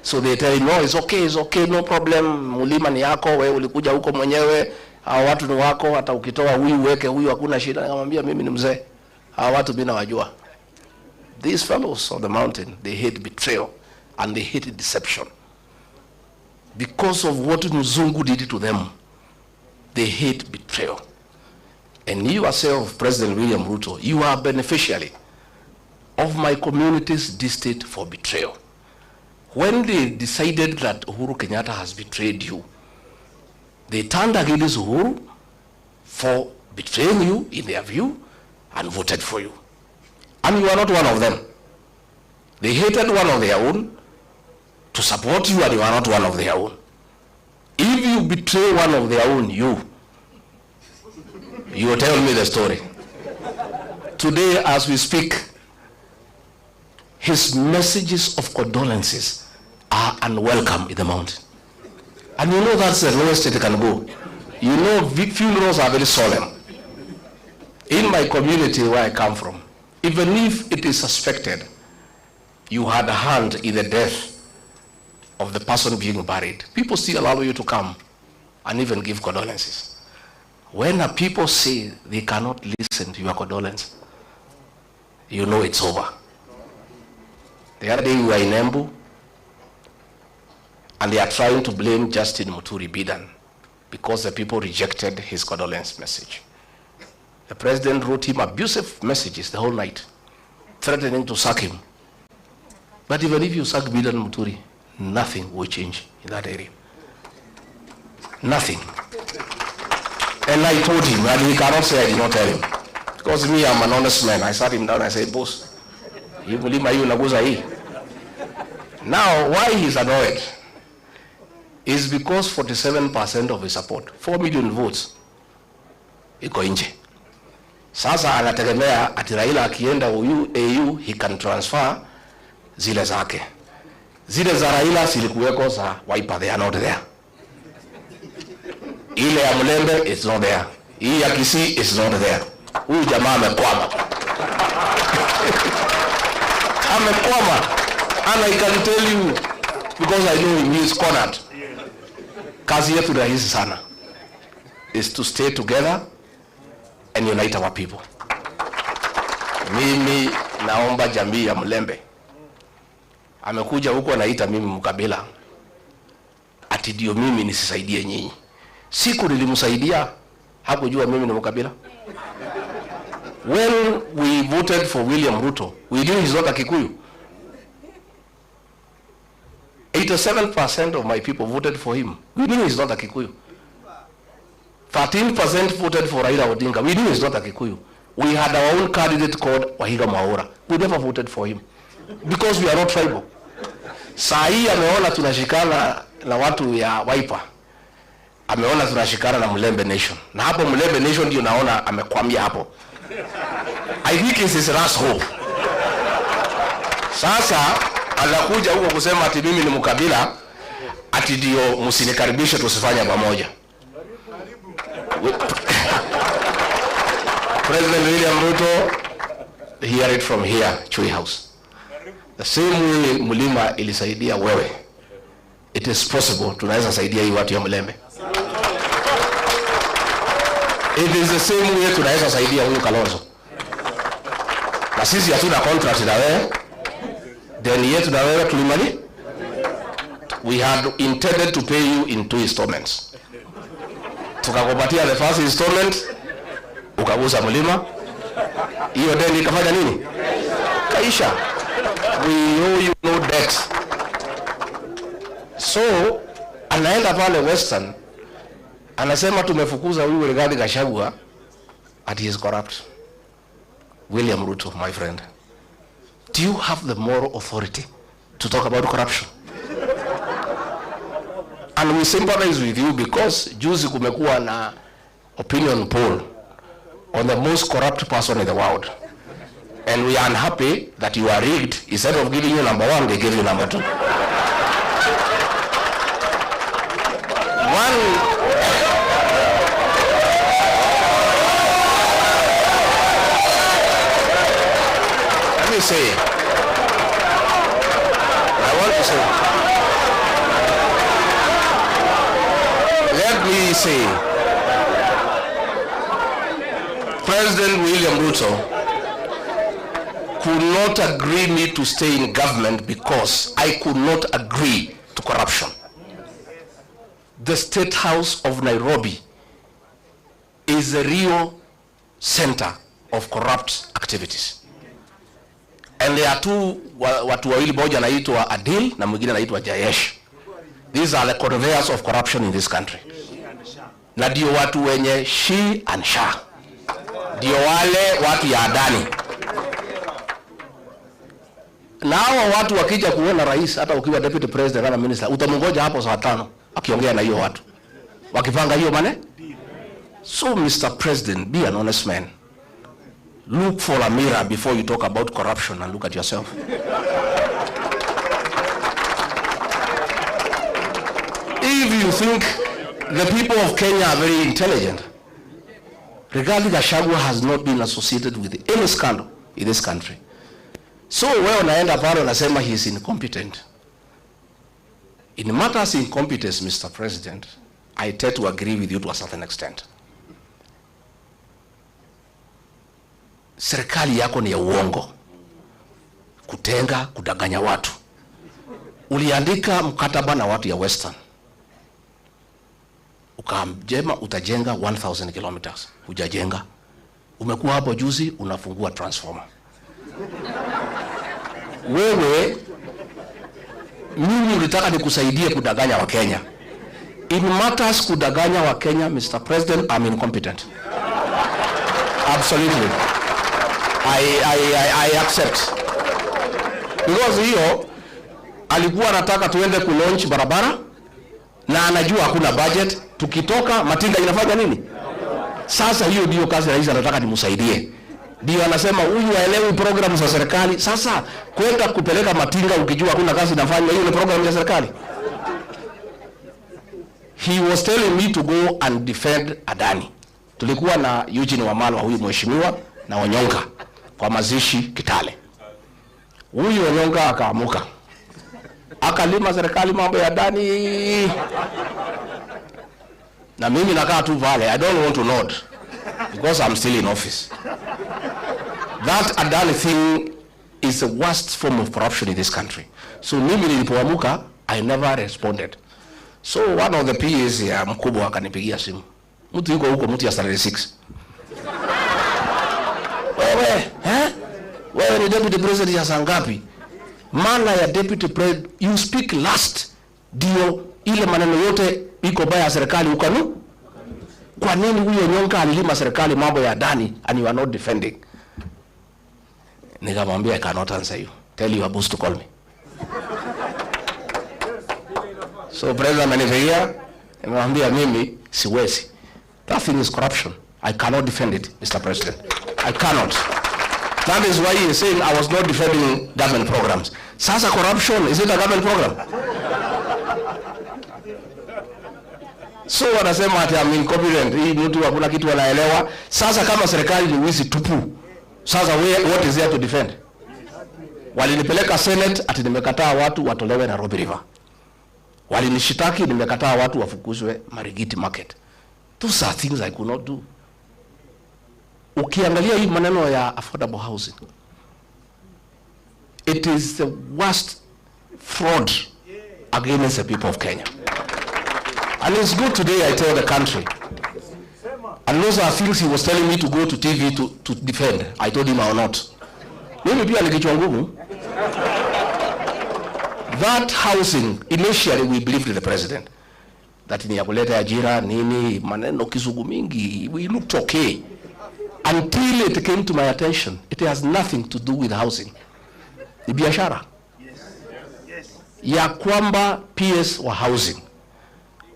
So they tell him, no, it's okay, no problem. Mulima ni yako, wewe ulikuja huko mwenyewe. Hawa watu ni wako, hata ukitoa huyu weke huyu hakuna shida. Nikamwambia mimi ni mzee. Hawa watu mimi nawajua. These fellows on the mountain, they hate betrayal and they hate deception. Because of what Mzungu did to them, they hate betrayal. And you yourself, President William Ruto, you are beneficiary of my community's distaste for betrayal. When they decided that Uhuru Kenyatta has betrayed you, they turned against Uhuru for betraying you in their view and voted for you. And you are not one of them. They hated one of their own to support you, and you are not one of their own. If you betray one of their own, you will tell me the story. Today, as we speak, his messages of condolences are unwelcome in the mountain. And you know that's the lowest it can go. You know funerals are very solemn. In my community where I come from, even if it is suspected you had a hand in the death of the person being buried, people still allow you to come and even give condolences. When people say they cannot listen to your condolence, you know it's over. The other day we were in Embu, and they are trying to blame Justin Muturi Bidan because the people rejected his condolence message. The president wrote him abusive messages the whole night, threatening to sack him. But even if you sack Bidan Muturi, nothing will change in that area. Nothing. And I told him, and he cannot say I did not tell him. Because me, I'm an honest man. I sat him down, I said, boss, now, why he's annoyed is because 47% of his support, 4 million votes, iko nje. Sasa anategemea ati Raila akienda AU, he can transfer zile zake. Zile za Raila zilikuweko za Wiper, they are not there. Ile ya Mlembe is not there. Hii ya Kisii is not there. Huyu jamaa amekwama. Amekwama. And I can tell you, because I know him, he is cornered. Kazi yetu rahisi sana is to stay together and unite our people. Mimi naomba jamii ya Mlembe. Amekuja huko anaita mimi mkabila. Ati ndio mimi nisisaidie nyinyi. Siku nilimsaidia, hakujua mimi ni mkabila. When we voted for William Ruto, we knew he's not a Kikuyu. 87% of my people voted for him. We knew he's not a Kikuyu. 13% voted for Raila Odinga. We knew he's not a Kikuyu. We had our own candidate called Wahiga Mwaura. We never voted for him because we are not tribal. Saa hii ameona tunashikana na watu ya Wiper, ameona tunashikana na Mulembe Nation. Na hapo Mulembe Nation ndio naona amekwamia hapo. I think this is last hope. Sasa anakuja huko kusema ati mimi ni mkabila, ati ndio msinikaribishe tusifanye pamoja. President William Ruto, hear it from here, Chui House. The same way Mulima ilisaidia wewe, it is possible tunaweza saidia hii watu ya Mulembe. It is the same way tunaweza saidia huyu Kalonzo. Na sisi hatuna contract na wewe, deni yetu na wewe tulimali. We had intended to pay you in 2 installments. Tukakupatia the first installment, ukagusa Mulima, hiyo deni ikafanya nini? Kaisha. We owe you no debt. So anaenda pale Western, anasema tumefukuza huyu Rigathi Gachagua, and he is corrupt. William Ruto, my friend, do you have the moral authority to talk about corruption? And we sympathize with you because juzi kumekuwa na opinion poll on the most corrupt person in the world. And we are unhappy that you are rigged. Instead of giving you number 1, they gave you number 2. Let me say, I want to say, let me say, President William Ruto could not agree me to stay in government because I could not agree to corruption. The State House of Nairobi is the real center of corrupt activities. And there are watu wawili, moja anaitwa Adil na mwingine anaitwa Jayesh. These are the conveyors of corruption in this country. Na ndio watu wenye she and sha. Ndio wale watu ya Adani. Na hawa watu wakija kuona rais, hata ukiwa deputy president kama minister, utamungoja hapo saa 5 akiongea na hiyo watu wakipanga hiyo mane. So Mr. President, be an honest man. Look for a mirror before you talk about corruption and look at yourself. If you think the people of Kenya are very intelligent, Rigathi Gachagua has not been associated with any scandal in this country. So wewe unaenda pale unasema he is incompetent. In matters of incompetence, Mr. President, I tend to agree with you to a certain extent. Serikali yako ni ya uongo, kutenga, kudanganya watu. Uliandika mkataba na watu ya Western, ukamjema utajenga 1000 kilometers, hujajenga. Umekuwa hapo juzi unafungua transformer. Wewe mimi ulitaka nikusaidie kudanganya wa Kenya. In matters kudanganya wa Kenya, Mr. President, I'm incompetent. Absolutely. I accept. Because hiyo alikuwa anataka tuende ku-launch barabara na anajua hakuna budget, tukitoka matinga inafanya nini? Sasa hiyo ndio kazi rais anataka nimsaidie. Ndio anasema huyu haelewi programu za serikali. Sasa kwenda kupeleka matinga ukijua hakuna kazi inafanywa, hiyo ni programu ya serikali. He was telling me to go and defend Adani. Tulikuwa na Wamalwa huyu mheshimiwa na Onyonga kwa mazishi Kitale. Huyu Onyonga akaamuka, akalima serikali mambo ya Adani. Na mimi nakaa tu pale, I don't want to nod because I'm still in office. That Adani thing is the worst form of corruption in this country. So mimi nilipoamuka, I never responded. So one of the PAs ya mkubwa akanipigia simu. Mtu yuko huko, mtu ya 36. Wewe ni deputy president ya saa ngapi? Maana ya deputy president, you speak last. Dio ile maneno yote iko baya serikali ukanu. Kwa nini huyo Nyonga alilima serikali mambo ya Adani and you are not defending? Nikamwambia I cannot answer you. Tell your boss to call me. So president amenifikia, nimemwambia mimi siwezi. That thing is corruption. I cannot defend it, Mr. President. I cannot. That is why he is saying I was not defending government programs. Sasa corruption, is it a government program? So wanasema ati I'm incompetent. Hii mtu hakuna kitu anaelewa. Sasa kama serikali ni wizi tupu. Sasa what is there to defend? Walinipeleka Senate ati nimekataa watu watolewe Nairobi River. Walinishitaki nimekataa watu wafukuzwe Marigiti Market. Those are things I could not do. Ukiangalia hii maneno ya affordable housing, it is the worst fraud against the people of Kenya. And it's good today I tell the country. And those are things he was telling me to go to TV to defend. I told him I will not. Mimi pia nikichwa ngumu. That housing, initially we believed the president. That ni ya kuleta ajira, nini, maneno kizungu mingi. We looked okay. Until it came to my attention, it has nothing to do with housing. Ni biashara. Ya kwamba PS wa housing.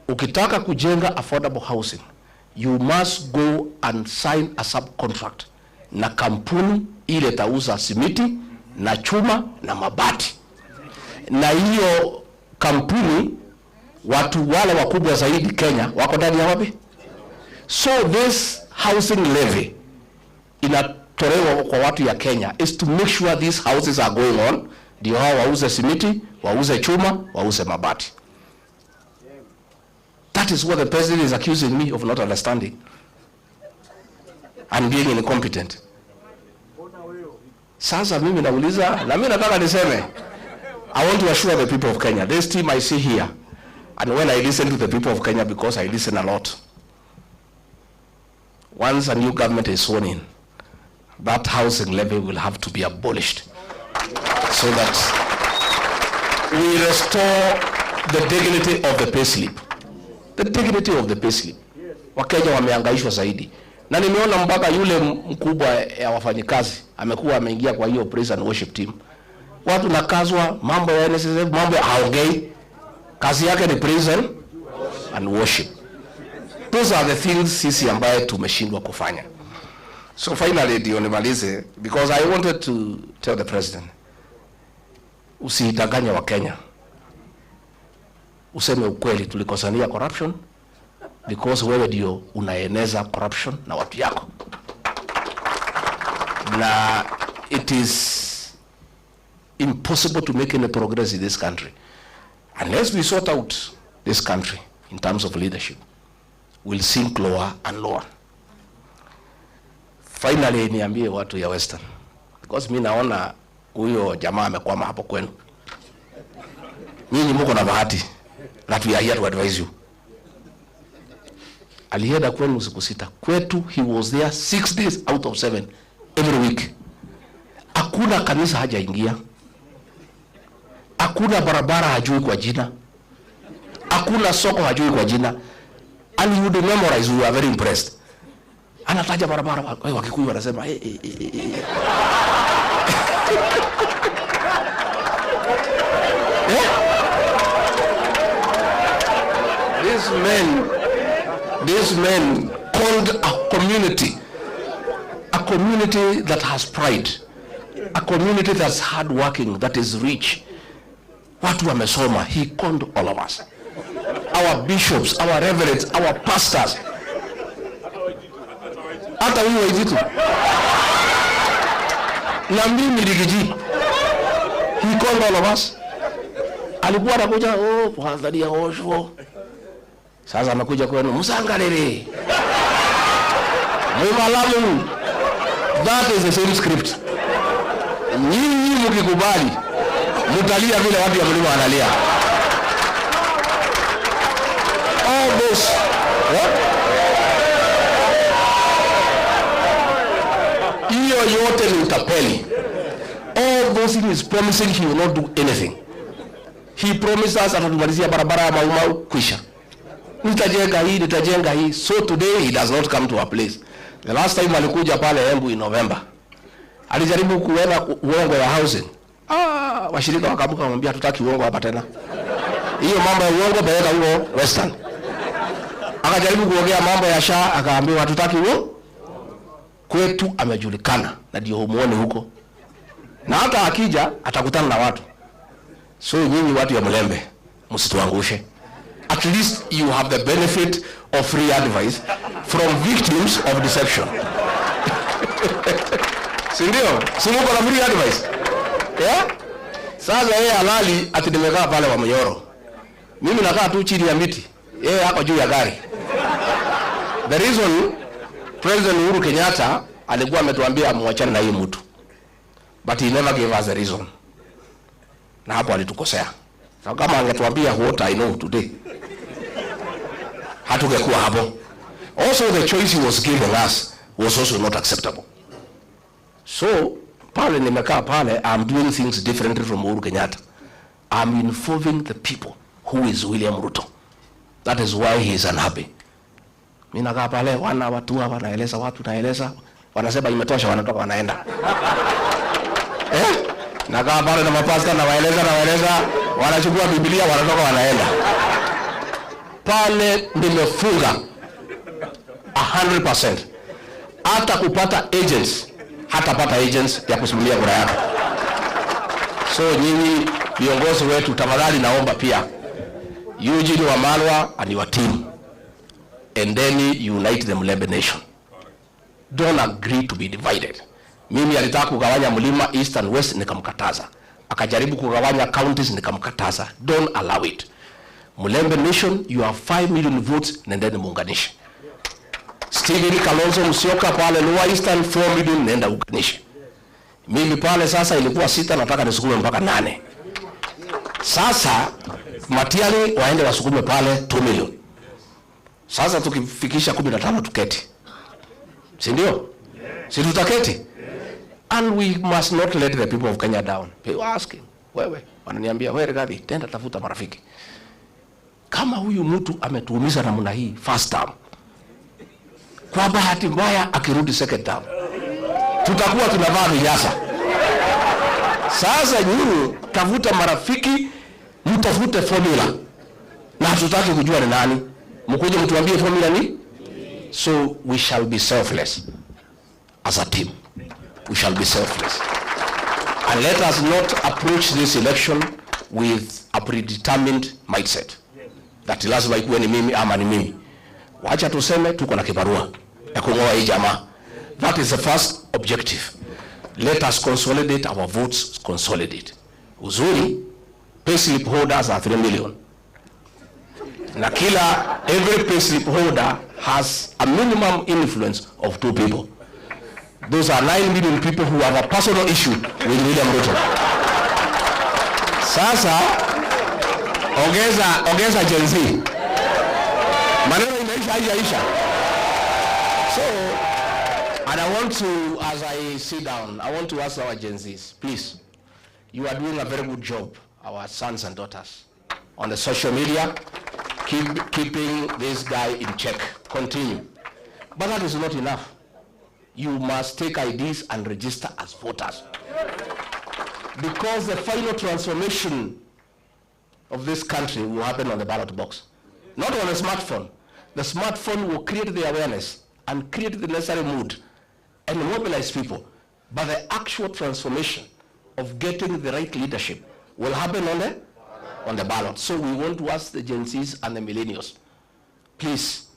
Ukitaka kujenga affordable housing, you must go and sign a subcontract na kampuni ile tauza simiti na chuma na mabati. Na hiyo kampuni watu wale wakubwa zaidi Kenya wako ndani ya wapi? So this housing levy inatolewa kwa watu ya Kenya is to make sure these houses are going on, ndio hao wauze simiti, wauze chuma, wauze mabati. That is what the president is accusing me of not understanding and being incompetent. Sasa mimi nauliza, na mimi nataka niseme, I want to assure the people of Kenya, this team I see here, and when I listen to the people of Kenya, because I listen a lot, once a new government is sworn in, that housing levy will have to be abolished so that we restore the dignity of the payslip. The dignity of the payslip. Wakenya wamehangaishwa zaidi. Na nimeona mpaka yule mkubwa ya wafanyikazi amekuwa ameingia kwa hiyo praise and worship team. Watu nakazwa mambo ya NSSF, mambo haongei. Kazi yake ni praise and worship. Those are the things sisi ambaye tumeshindwa kufanya. So finally ndio nimalize, because I wanted to tell the president, usidanganye wa Kenya. Useme ukweli, tulikosania corruption because wewe ndio unaeneza corruption na watu yako. Na it is impossible to make any progress in this country unless we sort out this country in terms of leadership. We'll sink lower and lower. Finally niambie watu ya Western, because mimi naona huyo jamaa amekwama hapo kwenu. Nyinyi mko na bahati that we are here to advise you. Alienda kwenu siku 6. Kwetu he was there 6 days out of 7 every week. Hakuna kanisa hajaingia. Hakuna barabara hajui kwa jina. Hakuna soko hajui kwa jina. And you would memorize, you are very impressed. Anataja barabara, Wakikuyu wanasema These men called a community that has pride, a community that's hardworking, that is rich. Watu wamesoma. He called all of us, our bishops, our reverends, our pastors. Hata huyu Waititu na mimi Rigiji, he called all of us. Alikuwa anakuja kuhadharia osho. Sasa amekuja kwenu Musangalele, Mwalamu. That is the same script. Nyinyi mkikubali mtalia vile watu ya mlima wanalia. All this hiyo yote ni utapeli. All those things is promising he will not do anything. He promised us atatumalizia barabara ya Mau kwisha. Nitajenga hii. So today he does not come to our place. The last time alikuja pale Embu in November, alijaribu kuweka uongo ya housing. Washirika wakabuka kumwambia tutaki uongo hapa tena. Hiyo mambo ya uongo peleka huko Western. Akajaribu kuongea mambo ya SHA, akaambiwa hatutaki huo. Kwetu amejulikana na ndio humuone huko. Na hata akija atakutana na watu. So nyinyi watu ya Mlembe, msituangushe. At least you have the benefit of free advice from victims of deception. Sindio? Simuko na free advice. Yeah? Sasa yeye halali ati nimekaa pale wa Mnyoro. Mimi nakaa tu chini ya miti. Yeye hako juu ya gari. The reason President Uhuru Kenyatta alikuwa ametuambia muachane na hii mtu. But he never gave us a reason. Na hapo alitukosea. So kama angetuambia what I know today, hatungekuwa hapo. Also the choice he was giving us was also not acceptable. So pale nimekaa pale, I'm doing things differently from Uhuru Kenyatta. I'm involving the people who is William Ruto. That is why he is unhappy. Mimi nakaa pale, watu wanaeleza watu, naeleza, wanasema imetosha, wanatoka wanaenda. Nakaa pale na mapasta na waeleza, wanachukua Biblia, wanatoka wanaenda. Pale nimefunga 100%. Hata kupata agents, hatapata agents ya kusimamia kura yake. So nyinyi viongozi wetu, tafadhali naomba pia Eugene Wamalwa and your team, and then unite the Mlembe nation. Don't agree to be divided. Mimi alitaka kugawanya mlima east and west, nikamkataza. Akajaribu kugawanya counties, nikamkataza. Don't allow it. Mlembe nation, you have 5 million votes, nendeni muunganishe. Stephen Kalonzo Musyoka pale Lower Eastern 4 million, nenda uunganishe. Mimi pale sasa ilikuwa 6, nataka nisukume mpaka 8. Sasa Matiang'i waende wasukume pale 2 million. Sasa tukifikisha 15 tuketi. Si ndio? Si tutaketi? And we must not let the people of Kenya down. They were asking, wewe, wananiambia, wewe Gathi, tenda tafuta marafiki. Kama huyu mtu ametuumiza namna hii first term, kwa bahati mbaya akirudi second term, tutakuwa tunavaa vinyasa. Sasa nyinyi tafuta marafiki, mtafute formula. Na hatutaki kujua ni nani. Mkuje mtuambie formula ni? So we shall be selfless as a team. We shall be selfless. And let us not approach this election with a predetermined mindset. That lazima ikuwe ni mimi ama ni mimi. Wacha tuseme tuko na kibarua ya kungoa hii jamaa. That is the first objective. Let us consolidate our votes, consolidate. Uzuri, payslip holders are 3 million. Na every payslip holder has a minimum influence of 2 people. Those are 9 million people who have a personal issue with William Ruto. Sasa, ongeza Gen Z. Maneno inaisha. So, and I want to, as I sit down, I want to ask our Gen Zs, please, you are doing a very good job, our sons and daughters, on the social media, keeping this guy in check. Continue. But that is not enough. You must take IDs and register as voters. Because the final transformation of this country will happen on the ballot box. Not on a smartphone. The smartphone will create the awareness and create the necessary mood and mobilize people. But the actual transformation of getting the right leadership will happen on the ballot. So we want to ask the Gen Zs and the millennials, please,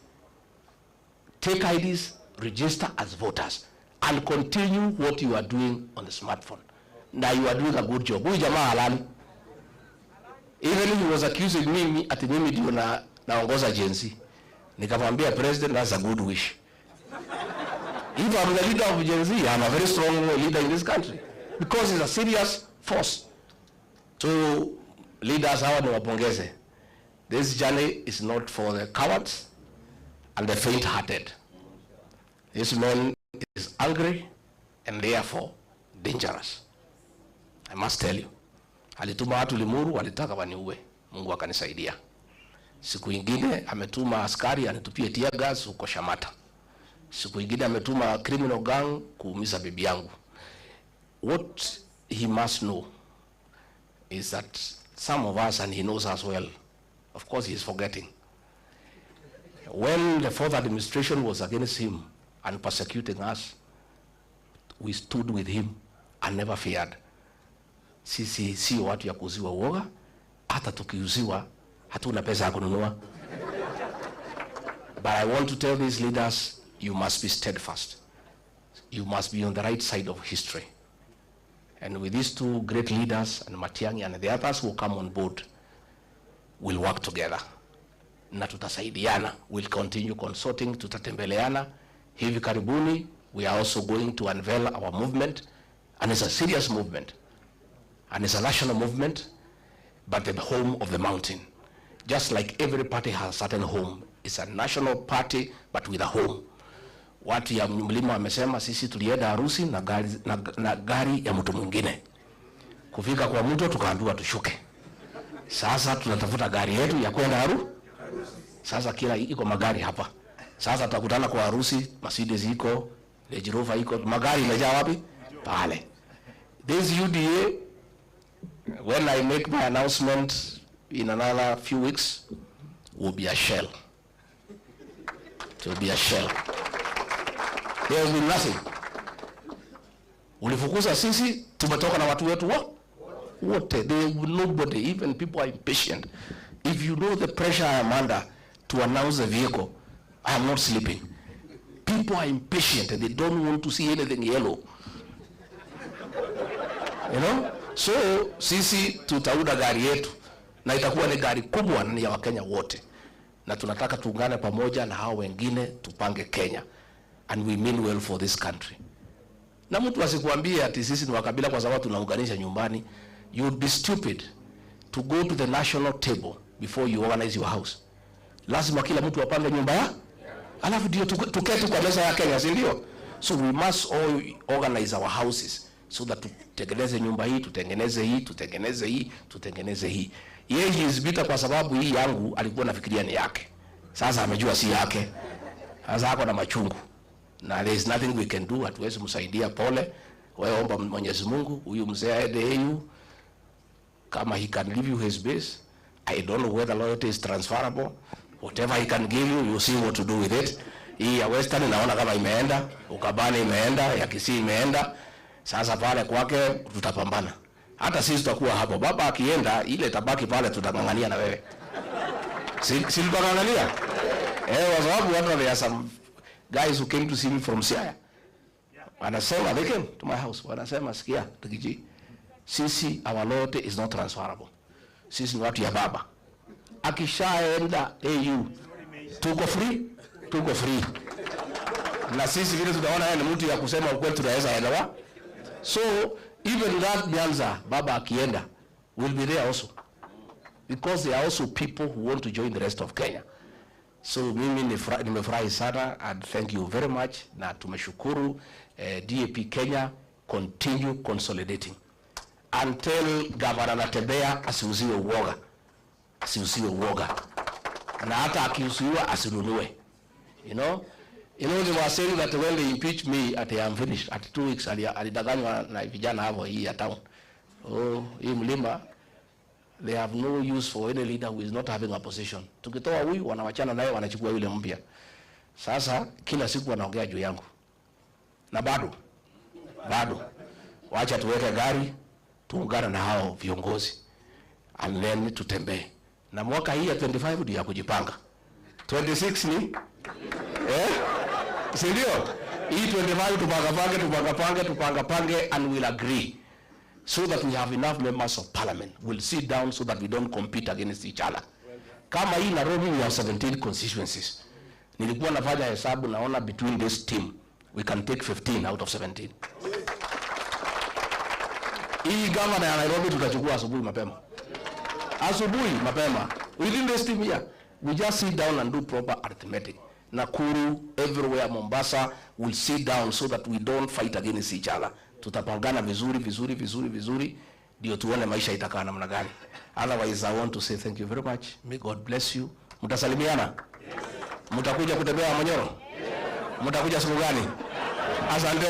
take IDs, register as voters, and continue what you are doing on the smartphone. Now you are doing a good job. Huyu jamaa halali. Even if he was accusing me ati mimi ndio naongoza Gen Z. Nikamwambia president, that's a good wish. If I'm the leader of Gen Z, I'm a very strong leader in this country. Because it's a serious force. So leaders hawa ni wapongeze. This journey is not for the cowards and the faint-hearted. This man is angry and therefore dangerous. I must tell you. Alituma watu Limuru walitaka waniue. Mungu akanisaidia. Siku ingine ametuma askari anitupie tear gas huko Shamata. Siku ingine ametuma criminal gang kuumiza bibi yangu. What he must know is that some of us, and he knows as well, Of course, he is forgetting. When the fourth administration was against him and persecuting us, we stood with him and never feared. Sisi si watu ya kuuziwa uoga, hata tukiuziwa hatuna pesa ya kununua. But I want to tell these leaders, you must be steadfast. You must be on the right side of history. And with these two great leaders, and Matiang'i and the others who come on board, we'll work together. Na tutasaidiana. We'll continue consulting, tutatembeleana. Hivi karibuni, we are also going to unveil our movement, and it's a serious movement. And it's a national movement, but the home of the mountain. Just like every party has a certain home. It's a national party, but with a home. Watu ya mlima wamesema sisi tulienda harusi na gari ya mtu mwingine. Kufika kwa mtu tukaambiwa tushuke. Sasa tunatafuta gari yetu ya kwenda harusi. Sasa kila iko magari hapa. Sasa tutakutana kwa harusi, Mercedes iko, Range Rover iko, magari imejaa wapi? Pale. This UDA, when I make my announcement in another few weeks, will be a shell. It will be a shell. There will be nothing. Ulifukuza sisi, tumetoka na watu wetu wote. There will nobody, even people are impatient. If you know the pressure I am under to announce the vehicle, I am not sleeping. People are impatient and they don't want to see anything yellow. You know? So, sisi tutauda gari yetu na itakuwa ni gari kubwa ni ya Wakenya wote. Na tunataka tuungane pamoja na hao wengine tupange Kenya. And we mean well for this country. Na mtu asikuambie ati sisi ni wakabila kwa sababu tunaunganisha nyumbani. You would be stupid to go to the national table before you organize your house. Lazima kila mtu apange nyumba ya. Alafu ndio tuketi kwa meza ya Kenya, si ndio? So we must all organize our houses so that tutengeneze nyumba hii, tutengeneze hii, tutengeneze hii, tutengeneze hii. Yeye is bitter kwa sababu hii yangu alikuwa anafikiria ni yake. Sasa amejua si yake. Sasa hako na machungu. Na there is nothing we can do, hatuwezi msaidia, pole. Wewe omba Mwenyezi Mungu, huyu mzee aende EU kama he can give you his base. I don't know whether loyalty is transferable. Whatever he can give you, you see what to do with it. Hii ya Western naona kama imeenda, Ukabani imeenda, ya Kisii imeenda. Sasa pale kwake tutapambana. Hata sisi tutakuwa hapo. Baba akienda, ile tabaki pale tutangangania na wewe. Si tutangangania? Kwa sababu there are some guys who came to see me from Siaya. Wanasema, they came to my house. Wanasema, sikia, Tukiji, sisi, our loyalty is not transferable. Sisi ni watu ya baba. Akishaenda AU, tuko free. Na sisi vile tunaona yeye ni mtu ya kusema ukweli tunaweza elewa. So, even that Nyanza, baba akienda, will be there also. Because there are also people who want to join the rest of Kenya. So mimi nimefurahi sana and thank you very much, na tumeshukuru. DAP Kenya continue consolidating until Governor Natembea asiuziwe uoga, na hata akiuziwa asinunue. You know they were saying that when they impeach me at I am finished at 2 weeks, alidanganywa na vijana hapo hii ya town. Hii mlima, they have no use for any leader who is not having a position. Tukitoa huyu wanawachana naye, wanachukua yule mpya. Sasa kila siku wanaongea juu yangu. Na bado wacha tuweke gari, tuungane na hao viongozi and then tutembee. Na mwaka hii ya 25 ndio ya kujipanga. 26 ni si ndio? Hii 25 tupangapange and we'll agree so that we have enough members of parliament. We'll sit down so that we don't compete against each other. Kama hii Nairobi we have 17 constituencies. Nilikuwa nafanya hesabu, naona between this team we can take 15 out of 17. Hii governor ya Nairobi tutachukua asubuhi mapema. Within this team here, we just sit down and do proper arithmetic. Nakuru, everywhere, Mombasa, we'll sit down so that we don't fight against each other. Tutapangana vizuri, ndio tuone maisha itakaa namna gani. Otherwise, I want to say thank you very much. May God bless you. Mtasalimiana? Mtakuja kutembea Monyoro? Mtakuja siku gani? Asante.